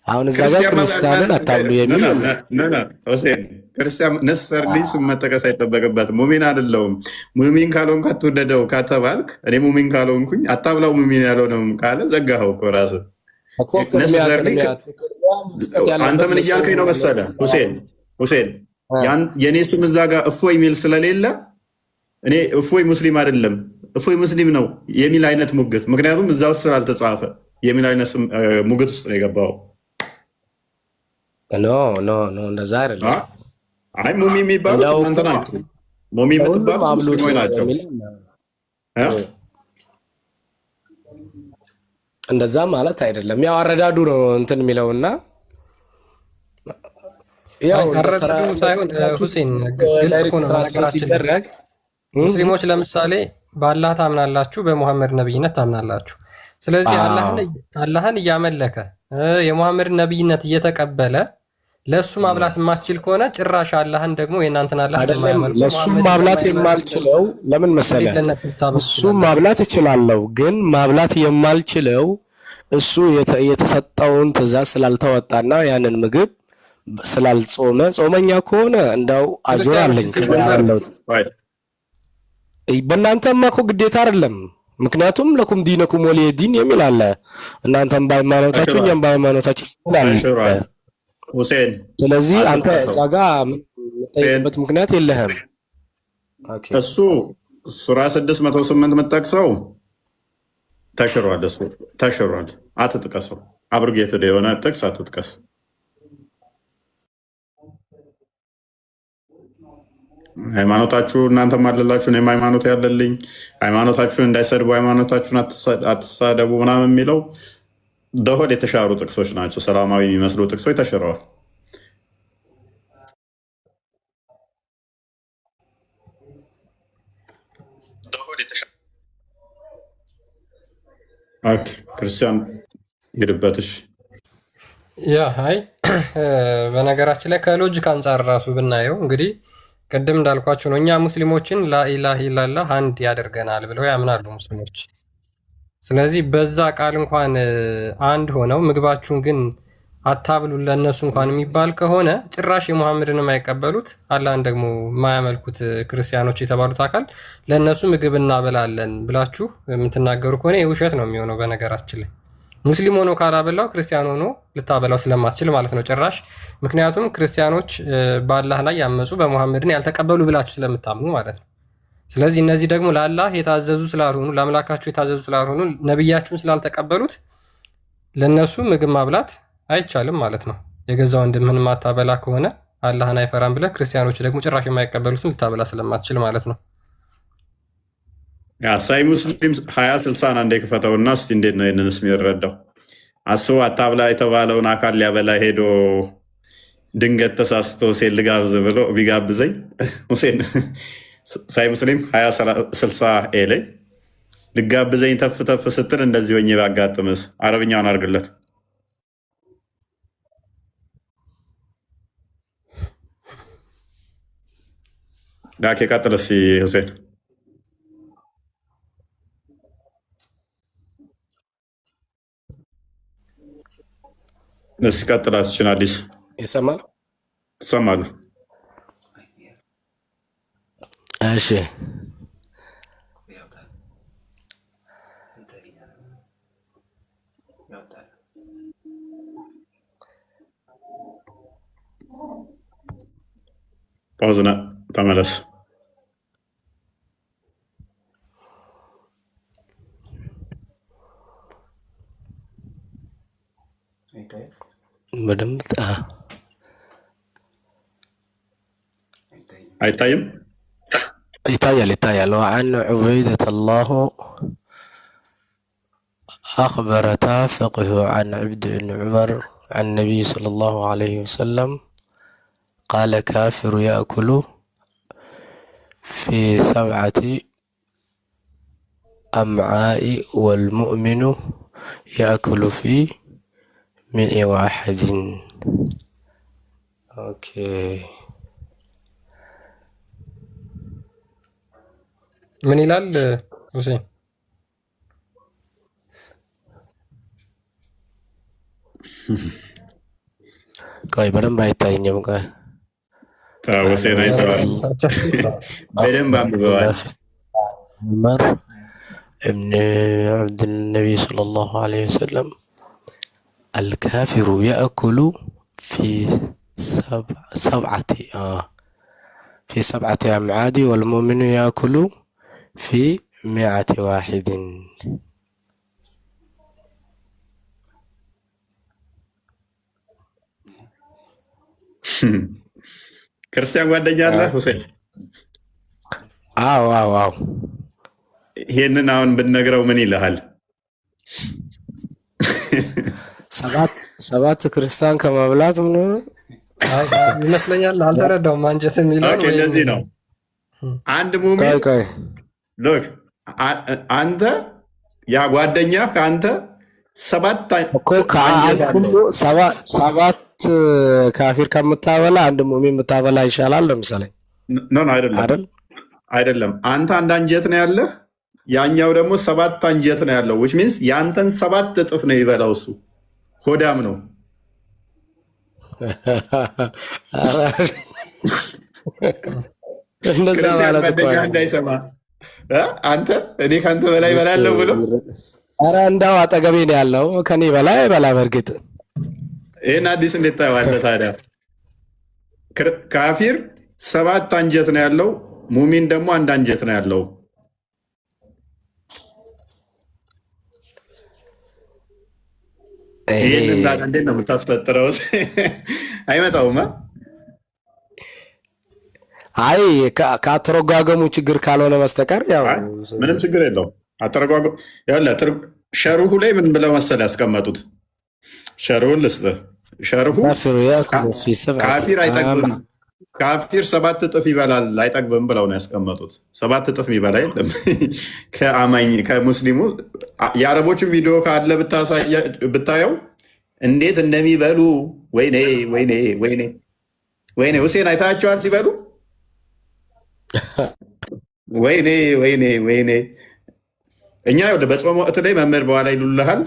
አሁን እዛ ጋር ክርስቲያንን አታብሉ የሚል ሁሴን ክርስቲያን ነሰርሊ ስም መጠቀስ አይጠበቅበትም። ሙእሚን አይደለሁም ሙእሚን ካልሆንኩ አትወደደው ከተባልክ እኔ ሙእሚን ካልሆንኩኝ አታብላው ሙእሚን ያልሆነውም ካለ ዘጋኸው እኮ ራስህ። አንተ ምን እያልከኝ ነው መሰለህ ሁሴን የእኔ ስም እዛ ጋር እፎይ የሚል ስለሌለ እኔ እፎይ ሙስሊም አይደለም እፎይ ሙስሊም ነው የሚል አይነት ሙግት፣ ምክንያቱም እዛ ውስጥ ስላልተጻፈ የሚል አይነት ሙግት ውስጥ ነው የገባው። ኖ እንደዛ አይደለም። አይ ሙእሚን የሚባሉት እናንተ ናችሁ። ሙእሚን የምትባሉት ሙስሊሞች ናቸው። እንደዛ ማለት አይደለም። ያው አረዳዱ ነው እንትን የሚለውና ያው አረዳዱ ሳይሆን ሁሴን ግልጽ እኮ ነው ሲደረግ። ሙስሊሞች ለምሳሌ በአላህ ታምናላችሁ፣ በሙሐመድ ነብይነት ታምናላችሁ። ስለዚህ አላህን እያመለከ የሙሐመድ ነብይነት እየተቀበለ ለሱ ማብላት የማትችል ከሆነ ጭራሽ አላህን ደግሞ የእናንተን አላህ ለሱ ማብላት የማልችለው ለምን መሰለህ? እሱ ማብላት እችላለሁ፣ ግን ማብላት የማልችለው እሱ የተሰጠውን ትእዛዝ ስላልተወጣና ያንን ምግብ ስላልጾመ። ጾመኛ ከሆነ እንዳው አጅር አለኝ። በእናንተማ እኮ ግዴታ አይደለም። ምክንያቱም ለኩም ዲነኩም ወሊየ ዲን የሚል አለ። እናንተም በሃይማኖታችሁ እኛም በሃይማኖታችን ይላል። ስለዚህ አንተ እዛ ጋ የምጠይቅበት ምክንያት የለህም። እሱ ሱራ 608 የምጠቅሰው ተሽሯል። እሱ ተሽሯል። አትጥቀሰው። አብርጌትድ የሆነ ጥቅስ አትጥቀስ። ሃይማኖታችሁ እናንተም አለላችሁ፣ እኔም ሃይማኖት ያለልኝ፣ ሃይማኖታችሁን እንዳይሰድቡ ሃይማኖታችሁን አትሳደቡ ምናምን የሚለው ደሆድ የተሻሩ ጥቅሶች ናቸው። ሰላማዊ የሚመስሉ ጥቅሶች ተሽረዋል። ክርስቲያን ሄድበትሽ ያ አይ በነገራችን ላይ ከሎጂክ አንጻር ራሱ ብናየው እንግዲህ ቅድም እንዳልኳቸው ነው። እኛ ሙስሊሞችን ላኢላህ ኢላላህ አንድ ያደርገናል ብለው ያምናሉ ሙስሊሞች። ስለዚህ በዛ ቃል እንኳን አንድ ሆነው ምግባችሁን ግን አታብሉ ለነሱ እንኳን የሚባል ከሆነ ጭራሽ የሙሐመድን የማይቀበሉት አላህን ደግሞ የማያመልኩት ክርስቲያኖች የተባሉት አካል ለነሱ ምግብ እናበላለን ብላችሁ የምትናገሩ ከሆነ የውሸት ነው የሚሆነው። በነገራችን ላይ ሙስሊም ሆኖ ካላበላው ክርስቲያን ሆኖ ልታበላው ስለማትችል ማለት ነው ጭራሽ። ምክንያቱም ክርስቲያኖች በአላህ ላይ ያመፁ በሙሐመድን ያልተቀበሉ ብላችሁ ስለምታምኑ ማለት ነው። ስለዚህ እነዚህ ደግሞ ለአላህ የታዘዙ ስላልሆኑ ለአምላካችሁ የታዘዙ ስላልሆኑ ነብያችሁን ስላልተቀበሉት ለነሱ ምግብ ማብላት አይቻልም ማለት ነው። የገዛ ወንድምህን ማታበላ ከሆነ አላህን አይፈራም ብለህ ክርስቲያኖች ደግሞ ጭራሽ የማይቀበሉትን ልታበላ ስለማትችል ማለት ነው። ሳይ ሙስሊም 2060 አንዴ ክፈተውና እስቲ እንዴት ነው ይህንንስ የሚረዳው? አስቡ አታብላ የተባለውን አካል ሊያበላ ሄዶ ድንገት ተሳስቶ ሴት ልጋብዝ ብሎ ቢጋብዘኝ ሁሴን ሳይ ሙስሊም 2060 ላይ ልጋብዘኝ ተፍ ተፍ ስትል እንደዚህ ሆኜ ባጋጥምስ? አረብኛውን አድርግለት። ዳኬ ቀጥል እስኪ ሁሴን። እስኪ ቀጥላችን አዲስ ይሰማል? ትሰማለህ? እሺ ፓውዝና ተመለስ። በደንብ አይታይም? ይታያል። وعن عبيدة الله أخبر فقه عن عبد بن عمر عن النبي صلى الله عليه وسلم قال كافر يأكل في 7 أمعاء والمؤمن يأكل في 101. اوكي ምን ይላል ሁሴን? ቆይ በደንብ አይታየኝም። ቆይ ሁሴን አይተዋል፣ በደንብ አንብበዋል። ዑመር እብን ዓብድ ነቢ ሰለላሁ ዐለይሂ ወሰለም الكافر يأكل في 7 أمعاد والمؤمن يأكل في 101. ክርስቲያን ጓደኛ አለ ሁሴን? አዎ ይሄንን አሁን ብንነግረው ምን ይልሃል? 7 ክርስቲያን ከመብላት ምን ይመስለኛል አልተረዳውም። አንጀት የሚለው እንደዚህ ነው። አንድ ሙሚን ሎክ አንተ ያ ጓደኛ ከአንተ 7 ካፊር ከምታበላ አንድ ሙሚን የምታበላ ይሻላል። ለምሳሌ አይደለም። አንተ አንድ አንጀት ነው ያለህ፣ ያኛው ደግሞ 7 አንጀት ነው ያለው። ዊች ሚንስ የአንተን 7 እጥፍ ነው ይበላው። እሱ ሆዳም ነው። እንዳይሰማ አንተ እኔ ከአንተ በላይ በላለሁ ብሎ ኧረ እንዳው አጠገቤ ነው ያለው ከኔ በላይ በላ። በእርግጥ ይህን አዲስ እንዴት ታየዋለህ ታዲያ? ካፊር 7 አንጀት ነው ያለው፣ ሙሚን ደግሞ አንድ አንጀት ነው ያለው። ይህን እንዴት ነው የምታስፈጥረው? አይመጣውም። አይ ከአተረጓገሙ ችግር ካልሆነ በስተቀር ያው ምንም ችግር የለውም። አተረጓገሙ ሸርሁ ላይ ምን ብለው መሰል ያስቀመጡት? ሸርሁን ልስጥህ። ሸርሁ ካፊር አይጠግብም፣ ካፊር 7 እጥፍ ይበላል አይጠግብም ብለው ነው ያስቀመጡት። 7 እጥፍ ይበላ የለም ከአማኝ ከሙስሊሙ። የአረቦችን ቪዲዮ ካለ ብታየው እንዴት እንደሚበሉ ወይኔ ወይኔ ወይኔ ወይኔ። ሁሴን አይታቸዋል ሲበሉ? ወይኔ ወይኔ ወይኔ። እኛ በጾም ወቅት ላይ መምህር በኋላ ይሉልሃል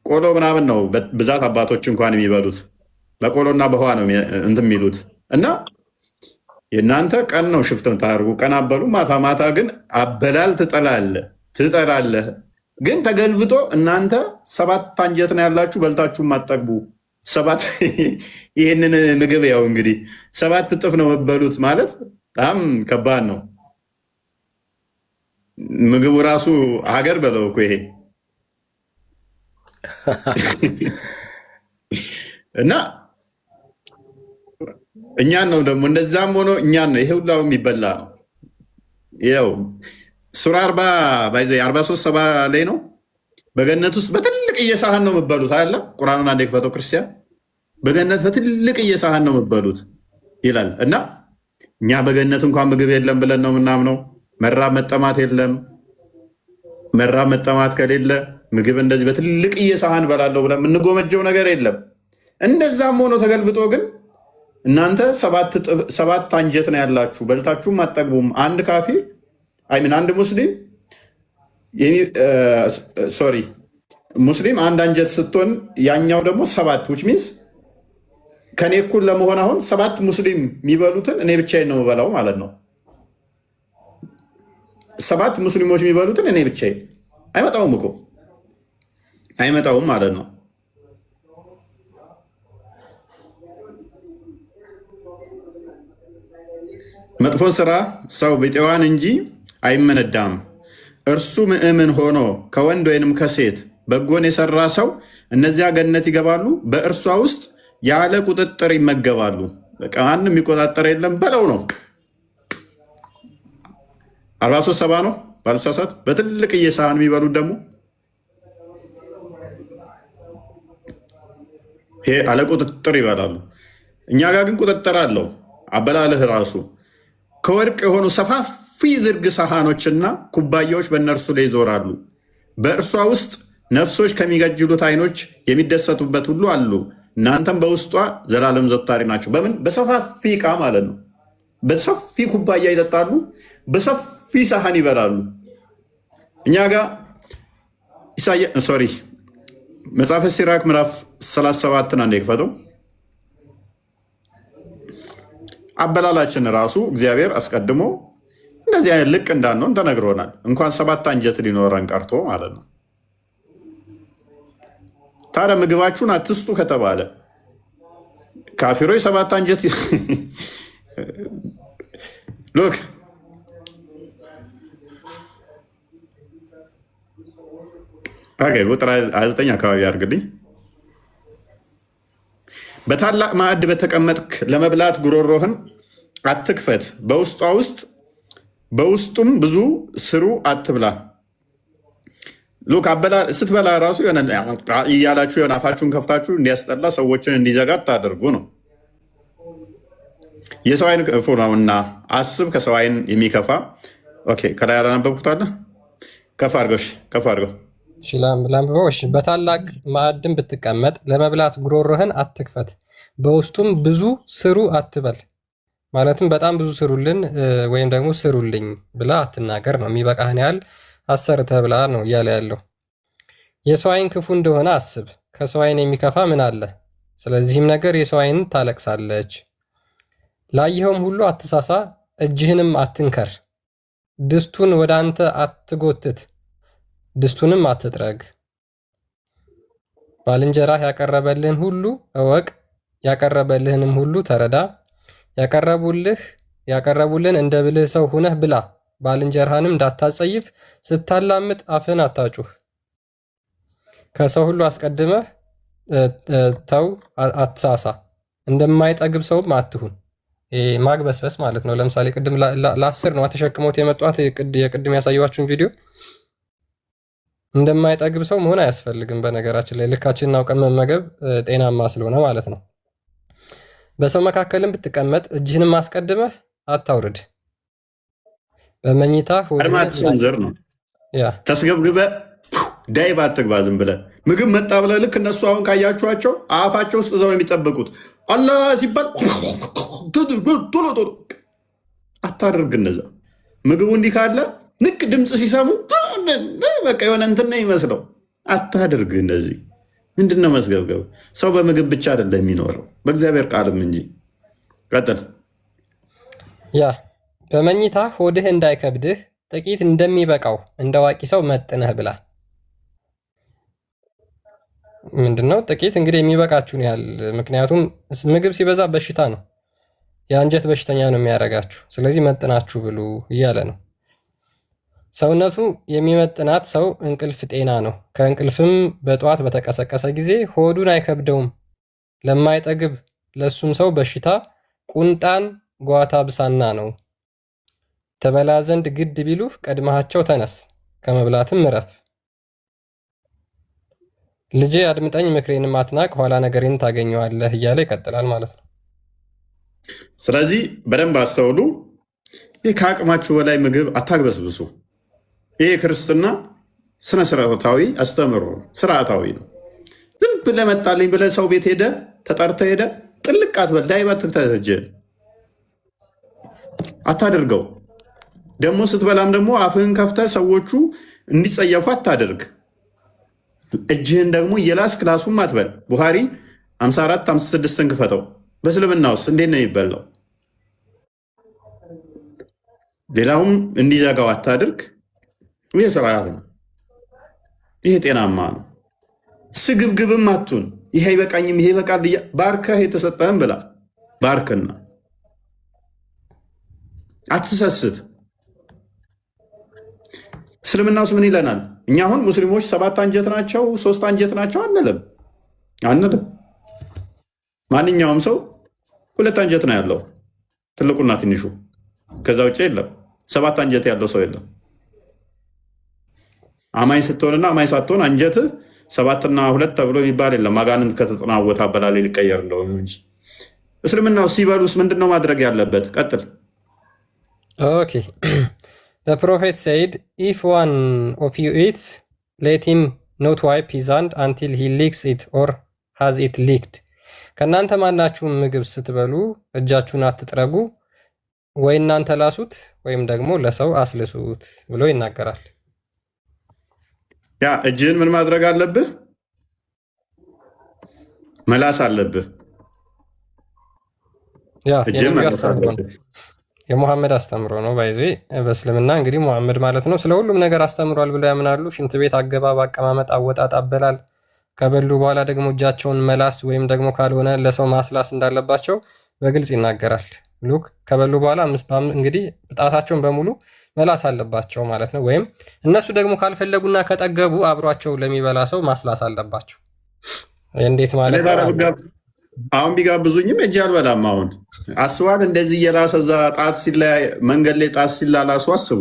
ቆሎ ምናምን ነው ብዛት አባቶች እንኳን የሚበሉት በቆሎና በውሃ ነው እንትን የሚሉት። እና የእናንተ ቀን ነው ሽፍት የምታደርጉ ቀን አበሉ፣ ማታ ማታ ግን አበላል ትጠላለህ። ግን ተገልብጦ እናንተ 7 አንጀት ነው ያላችሁ በልታችሁ ማጠግቡ 7 ይህንን ምግብ ያው እንግዲህ 7 እጥፍ ነው መበሉት ማለት በጣም ከባድ ነው። ምግቡ ራሱ ሀገር በለው እኮ ይሄ እና እኛን ነው ደግሞ እንደዛም ሆኖ እኛን ነው ይሄ ሁላው የሚበላ ነው። ይኸው ሱራ 43 ላይ ነው በገነት ውስጥ በትልቅ እየሳህን ነው የምበሉት አለ። ቁርአኑን አንዴ ክፈተው ክርስቲያን። በገነት በትልቅ እየሳህን ነው የምበሉት ይላል። እና እኛ በገነት እንኳን ምግብ የለም ብለን ነው የምናምነው። መራብ መጠማት የለም። መራብ መጠማት ከሌለ ምግብ እንደዚህ በትልቅ እየሳህን በላለሁ ብለን የምንጎመጀው ነገር የለም። እንደዛም ሆኖ ተገልብጦ ግን እናንተ 7 አንጀት ነው ያላችሁ በልታችሁም አጠግቡም። አንድ ካፊር አንድ ሙስሊም አንድ አንጀት ስትሆን ያኛው ደግሞ 7 which means ከኔ እኩል ለመሆን አሁን 7 ሙስሊም የሚበሉትን እኔ ብቻዬን ነው የምበላው ማለት ነው። 7 ሙስሊሞች የሚበሉትን እኔ ብቻዬን አይመጣውም እኮ አይመጣውም ማለት ነው። መጥፎ ስራ ሰው ቢጤዋን እንጂ አይመነዳም። እርሱ ምእምን ሆኖ ከወንድ ወይንም ከሴት በጎን የሰራ ሰው እነዚያ ገነት ይገባሉ፣ በእርሷ ውስጥ ያለ ቁጥጥር ይመገባሉ። በቃ ማንም የሚቆጣጠር የለም በለው ነው። 43 ነው ባልሳሳት። በትልቅ እየሳህን የሚበሉት ደግሞ ይሄ አለ ቁጥጥር ይበላሉ። እኛ ጋር ግን ቁጥጥር አለው አበላልህ ራሱ። ከወርቅ የሆኑ ሰፋፊ ዝርግ ሳህኖችና ኩባያዎች በእነርሱ ላይ ይዞራሉ። በእርሷ ውስጥ ነፍሶች ከሚገጅሉት አይኖች የሚደሰቱበት ሁሉ አሉ። እናንተም በውስጧ ዘላለም ዘታሪ ናቸው። በምን በሰፋፊ ዕቃ ማለት ነው። በሰፊ ኩባያ ይጠጣሉ፣ በሰፊ ሳህን ይበላሉ። እኛ ጋር መጽሐፈ ሲራክ ምዕራፍ 37 አንዴ ክፈተው። አበላላችን ራሱ እግዚአብሔር አስቀድሞ እንደዚህ አይነት ልቅ እንዳንሆን ተነግሮናል። እንኳን 7 አንጀት ሊኖረን ቀርቶ ማለት ነው። ታዲያ ምግባችሁን አትስጡ ከተባለ ካፊሮች 7 አንጀት ሎክ ቁጥር 29 አካባቢ አድርግልኝ። በታላቅ ማዕድ በተቀመጥክ ለመብላት ጉሮሮህን አትክፈት፣ በውስጡም ብዙ ስሩ አትብላ። ሉክ ስትበላ ራሱ እያላችሁ የሆነ አፋችሁን ከፍታችሁ እንዲያስጠላ ሰዎችን እንዲዘጋ ታደርጉ ነው። የሰው አይን ክፉ ነውና አስብ፣ ከሰው አይን የሚከፋ ከላይ ያላነበብኩት አለ። ከፍ አድርገው ላንብበው። በታላቅ ማዕድን ብትቀመጥ ለመብላት ጉሮሮህን አትክፈት፣ በውስጡም ብዙ ስሩ አትበል። ማለትም በጣም ብዙ ስሩልን ወይም ደግሞ ስሩልኝ ብላ አትናገር ነው። የሚበቃህን ያህል አሰርተህ ብላ ነው እያለ ያለው። የሰው አይን ክፉ እንደሆነ አስብ፣ ከሰው አይን የሚከፋ ምን አለ? ስለዚህም ነገር የሰው አይን ታለቅሳለች። ላየኸውም ሁሉ አትሳሳ፣ እጅህንም አትንከር። ድስቱን ወደ አንተ አትጎትት፣ ድስቱንም አትጥረግ። ባልንጀራህ ያቀረበልህን ሁሉ እወቅ፣ ያቀረበልህንም ሁሉ ተረዳ። ያቀረቡልን እንደ ብልህ ሰው ሁነህ ብላ። ባልንጀራህንም እንዳታጸይፍ፣ ስታላምጥ አፍህን አታጩህ። ከሰው ሁሉ አስቀድመህ ተው፣ አትሳሳ። እንደማይጠግብ ሰውም አትሁን። ማግበስበስ ማለት ነው። ለምሳሌ ቅድም ለ10 ነው ተሸክመውት የመጧት የቅድም ያሳየኋችሁን ቪዲዮ። እንደማይጠግብ ሰው መሆን አያስፈልግም። በነገራችን ላይ ልካችንን አውቀን መመገብ ጤናማ ስለሆነ ማለት ነው። በሰው መካከልም ብትቀመጥ እጅህንም አስቀድመህ አታውርድ። በመኝታ አድማት ሰንዘር ነው ተስገብግበ ዳይብ አትግባ። ዝም ብለህ ምግብ መጣ ብለህ ልክ እነሱ አሁን ካያችኋቸው አፋቸው ውስጥ እዛው የሚጠብቁት አላህ ሲባል ቶሎ አታደርግ። እነዛ ምግቡ እንዲህ ካለ ልክ ድምፅ ሲሰሙ በቃ የሆነ እንትን ነው ይመስለው። አታደርግ። እነዚህ ምንድን ነው መስገብገብ? ሰው በምግብ ብቻ አይደለም የሚኖረው በእግዚአብሔር ቃልም እንጂ። ቀጥል። ያ በመኝታ ሆድህ እንዳይከብድህ ጥቂት እንደሚበቃው እንደ አዋቂ ሰው መጥነህ ብላ። ምንድነው ጥቂት? እንግዲህ የሚበቃችሁን ያህል። ምክንያቱም ምግብ ሲበዛ በሽታ ነው፣ የአንጀት በሽተኛ ነው የሚያደርጋችሁ። ስለዚህ መጥናችሁ ብሉ እያለ ነው። ሰውነቱ የሚመጥናት ሰው እንቅልፍ ጤና ነው። ከእንቅልፍም በጠዋት በተቀሰቀሰ ጊዜ ሆዱን አይከብደውም። ለማይጠግብ ለሱም ሰው በሽታ ቁንጣን ጓታ ብሳና ነው። ተበላ ዘንድ ግድ ቢሉህ ቀድመሃቸው ተነስ፣ ከመብላትም እረፍ። ልጄ አድምጠኝ፣ ምክሬንም አትናቅ፣ ኋላ ነገሬን ታገኘዋለህ እያለ ይቀጥላል ማለት ነው። ስለዚህ በደንብ አስተውሉ። ይህ ከአቅማችሁ በላይ ምግብ አታግበስብሱ። ይህ ክርስትና ስነ ስርዓታዊ አስተምሮ ስርዓታዊ ነው። ዝም ብለህ መጣልኝ ብለህ ሰው ቤት ሄደ ተጠርተ ሄደ ጥልቅ አትበል። ዳይባት ትተጀል አታደርገው። ደግሞ ስትበላም ደግሞ አፍህን ከፍተህ ሰዎቹ እንዲጸየፉ አታደርግ። እጅህን ደግሞ እየላስክ ላሱም አትበል። ቡሃሪ 54 56ን ክፈተው። በእስልምና ውስጥ እንዴት ነው የሚበላው? ሌላውም እንዲዘጋው አታድርግ። ይህ ስርዓት ነው። ይህ ጤናማ ነው። ስግብግብም አቱን። ይህ አይበቃኝም ይሄ ይበቃል። ባርከህ የተሰጠህን ብላ። ባርክና አትሰስት። እስልምና ውስጥ ምን ይለናል? እኛ አሁን ሙስሊሞች 7 አንጀት ናቸው 3 አንጀት ናቸው አንልም። ማንኛውም ሰው 2 አንጀት ነው ያለው፣ ትልቁና ትንሹ። ከዛ ውጭ የለም። 7 አንጀት ያለው ሰው የለም። አማኝ ስትሆንና አማኝ ሳትሆን አንጀትህ 7 እና 2 ተብሎ የሚባል የለም። አጋንንት ከተጠናወተ አበላሌ ሊቀየር እንደሆነ እንጂ። እስልምና ውስጥ ሲበሉስ ምንድነው ማድረግ ያለበት? ቀጥል። ኦኬ The prophet said, if one of you eats, let him not wipe his hand until he licks it or has it licked. ከእናንተ ማናችሁም ምግብ ስትበሉ እጃችሁን አትጥረጉ፣ ወይ እናንተ ላሱት ወይም ደግሞ ለሰው አስልሱት ብሎ ይናገራል። ያ እጅህን ምን ማድረግ አለብህ? መላስ አለብህ። ያ የሙሐመድ አስተምሮ ነው። ባይዜ በእስልምና እንግዲህ ሙሐመድ ማለት ነው ስለ ሁሉም ነገር አስተምሯል ብለው ያምናሉ። ሽንት ቤት አገባብ፣ አቀማመጥ፣ አወጣጥ፣ አበላል፣ ከበሉ በኋላ ደግሞ እጃቸውን መላስ ወይም ደግሞ ካልሆነ ለሰው ማስላስ እንዳለባቸው በግልጽ ይናገራል። ሉክ ከበሉ በኋላ እንግዲህ ጣታቸውን በሙሉ መላስ አለባቸው ማለት ነው። ወይም እነሱ ደግሞ ካልፈለጉና ከጠገቡ አብሯቸው ለሚበላ ሰው ማስላስ አለባቸው። እንዴት ማለት ነው? አሁን ቢጋብዙኝም እጅ አልበላም። አሁን አስዋል እንደዚህ እየላሰ እዛ ጣት መንገድ ላይ ጣት ሲላላሱ አስቡ።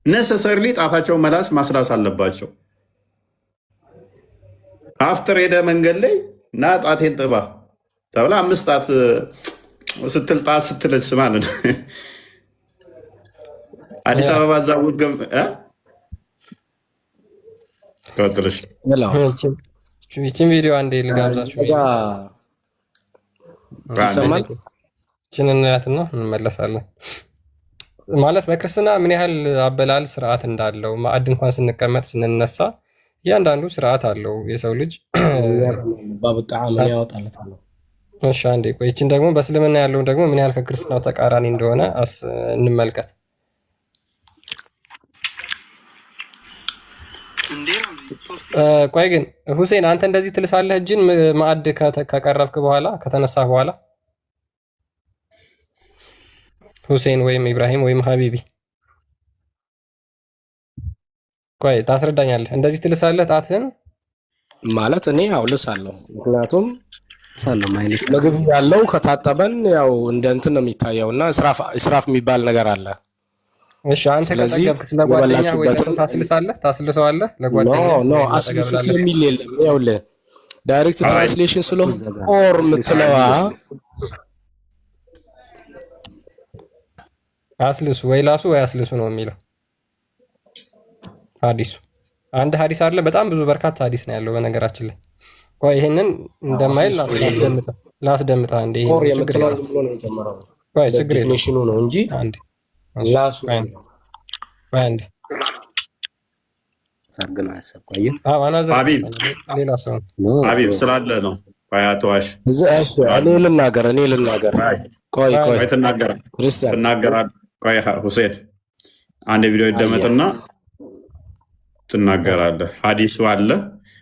ነሰሰርሊ ጣታቸውን መላስ ማስላስ አለባቸው። አፍጥር ሄደ መንገድ ላይ እና ጣቴን ጥባ ተብላ 5 ጣት ስትል ጣት ስትልስ ማለት ነው። አዲስ አበባ ዛውድ ገም ከወጥልሽ ይህችን ቪዲዮ አንዴ ልጋብዛችሁ። ይሰማል? ይህችን እናያትና እንመለሳለን። ማለት በክርስትና ምን ያህል አበላል ስርዓት እንዳለው ማዕድ እንኳን ስንቀመጥ ስንነሳ እያንዳንዱ ስርዓት አለው የሰው ልጅ በጣም ያወጣለታል። እሺ አንዴ ቆይ፣ ይህችን ደግሞ በእስልምና ያለው ደግሞ ምን ያህል ከክርስትናው ተቃራኒ እንደሆነ እንመልከት። ቆይ ግን ሁሴን አንተ እንደዚህ ትልሳለህ? እጅን ማዕድ ከቀረብክ በኋላ ከተነሳህ በኋላ ሁሴን ወይም ኢብራሂም ወይም ሀቢቢ ቆይ ታስረዳኛለህ? እንደዚህ ትልሳለህ ጣትህን? ማለት እኔ ያው ልሳለሁ፣ ምክንያቱም ምግብ ያለው ከታጠበን ያው እንደ እንትን ነው የሚታየውና እስራፍ የሚባል ነገር አለ። እሺ አንተ ከጠገብክ ለጓደኛ ወይ ለሰው ታስልሰዋለህ? ለጓደኛ ኖ አስልሱት የሚል የለም። ይኸውልህ ዳይሬክት ትራንስሌሽን ስለሆነ ኦር የምትለዋ አስልሱ ወይ ላሱ ወይ አስልሱ ነው የሚለው ሐዲሱ። አንድ ሀዲስ አይደለ፣ በጣም ብዙ በርካታ ሀዲስ ነው ያለው በነገራችን ላይ። ቆይ ይሄንን እንደማይል ላስደምጣ እንዴ። ይሄ የምትለው ዝም ብሎ ነው የጀመረው። ቆይ ችግር የለውም ዲፊኒሽኑ ነው እንጂ ላሱ አንድ ታርገና ያሰቃየ ሀቢብ ሌላ ሰው ሀቢብ ስላለ ነው። አያቷሽ እኔ ልናገር ቆይ ትናገራለህ። ቆይ ሁሴን አንድ ቪዲዮ ይደመጥና ትናገራለህ። ሀዲሱ አለ።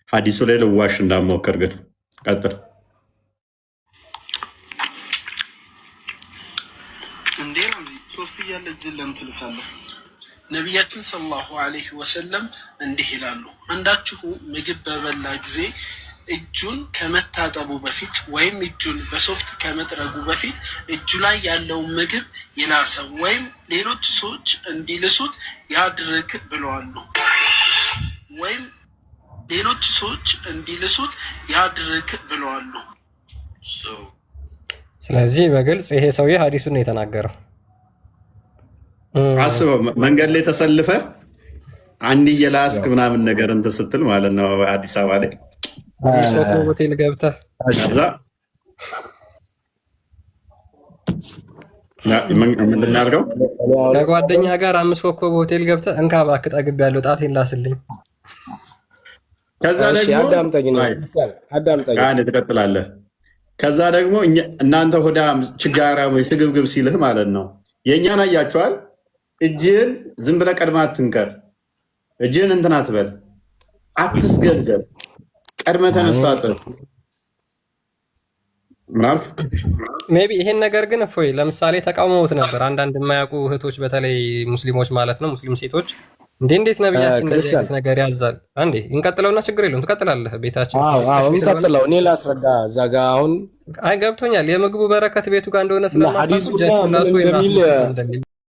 ሀዲሱ ላይ ልዋሽ እንዳሞክር ግን ቀጥል። እንዴ ነው ሶስት እያለ እጅን ለምን ትልሳለህ? ነቢያችን ሰለላሁ ዐለይሂ ወሰለም እንዲህ ይላሉ፣ አንዳችሁ ምግብ በበላ ጊዜ እጁን ከመታጠቡ በፊት ወይም እጁን በሶፍት ከመጥረጉ በፊት እጁ ላይ ያለውን ምግብ ይላሰው ወይም ሌሎች ሰዎች እንዲልሱት ያድርግ ብለዋል። ወይም ሌሎች ሰዎች እንዲልሱት ያድርግ ብለዋል። ስለዚህ በግልጽ ይሄ ሰውዬ ሀዲሱን ነው የተናገረው። አስበው መንገድ ላይ ተሰልፈ አንድ የላስክ ምናምን ነገር እንትን ስትል ማለት ነው አዲስ አበባ ላይ ሆቴል ገብተህ ከዛ ምንድን ነው ያልከው? ከጓደኛ ጋር 5 ኮከብ ሆቴል ገብተህ እንካ እባክህ ጠግቤያለሁ ጣቴን ላስልኝ። ከዛ ደግሞ ትቀጥላለህ። ከዛ ደግሞ እናንተ ሆዳ ችጋራ ወይ ስግብግብ ሲልህ ማለት ነው የእኛን አያችኋል። እጅህን ዝም ብለህ ቀድመህ አትንከር። እጅህን እንትን አትበል፣ አትስገብገብ፣ ቀድመህ ተነስታጠብ ምናምን ሜቢ ይሄን ነገር ግን እፎይ ለምሳሌ ተቃውመውት ነበር አንዳንድ የማያውቁ እህቶች፣ በተለይ ሙስሊሞች ማለት ነው፣ ሙስሊም ሴቶች እንዴት ነብያችን እንደዚህ አይነት ነገር ያዛል? አንዴ እንቀጥለውና ችግር የለውም ትቀጥላለህ። ቤታችን እንቀጥለው። እኔ ላስረዳ እዛ ጋ አሁን አይ ገብቶኛል። የምግቡ በረከት ቤቱ ጋር እንደሆነ ስለማታውቁ ጃችሁ ላሱ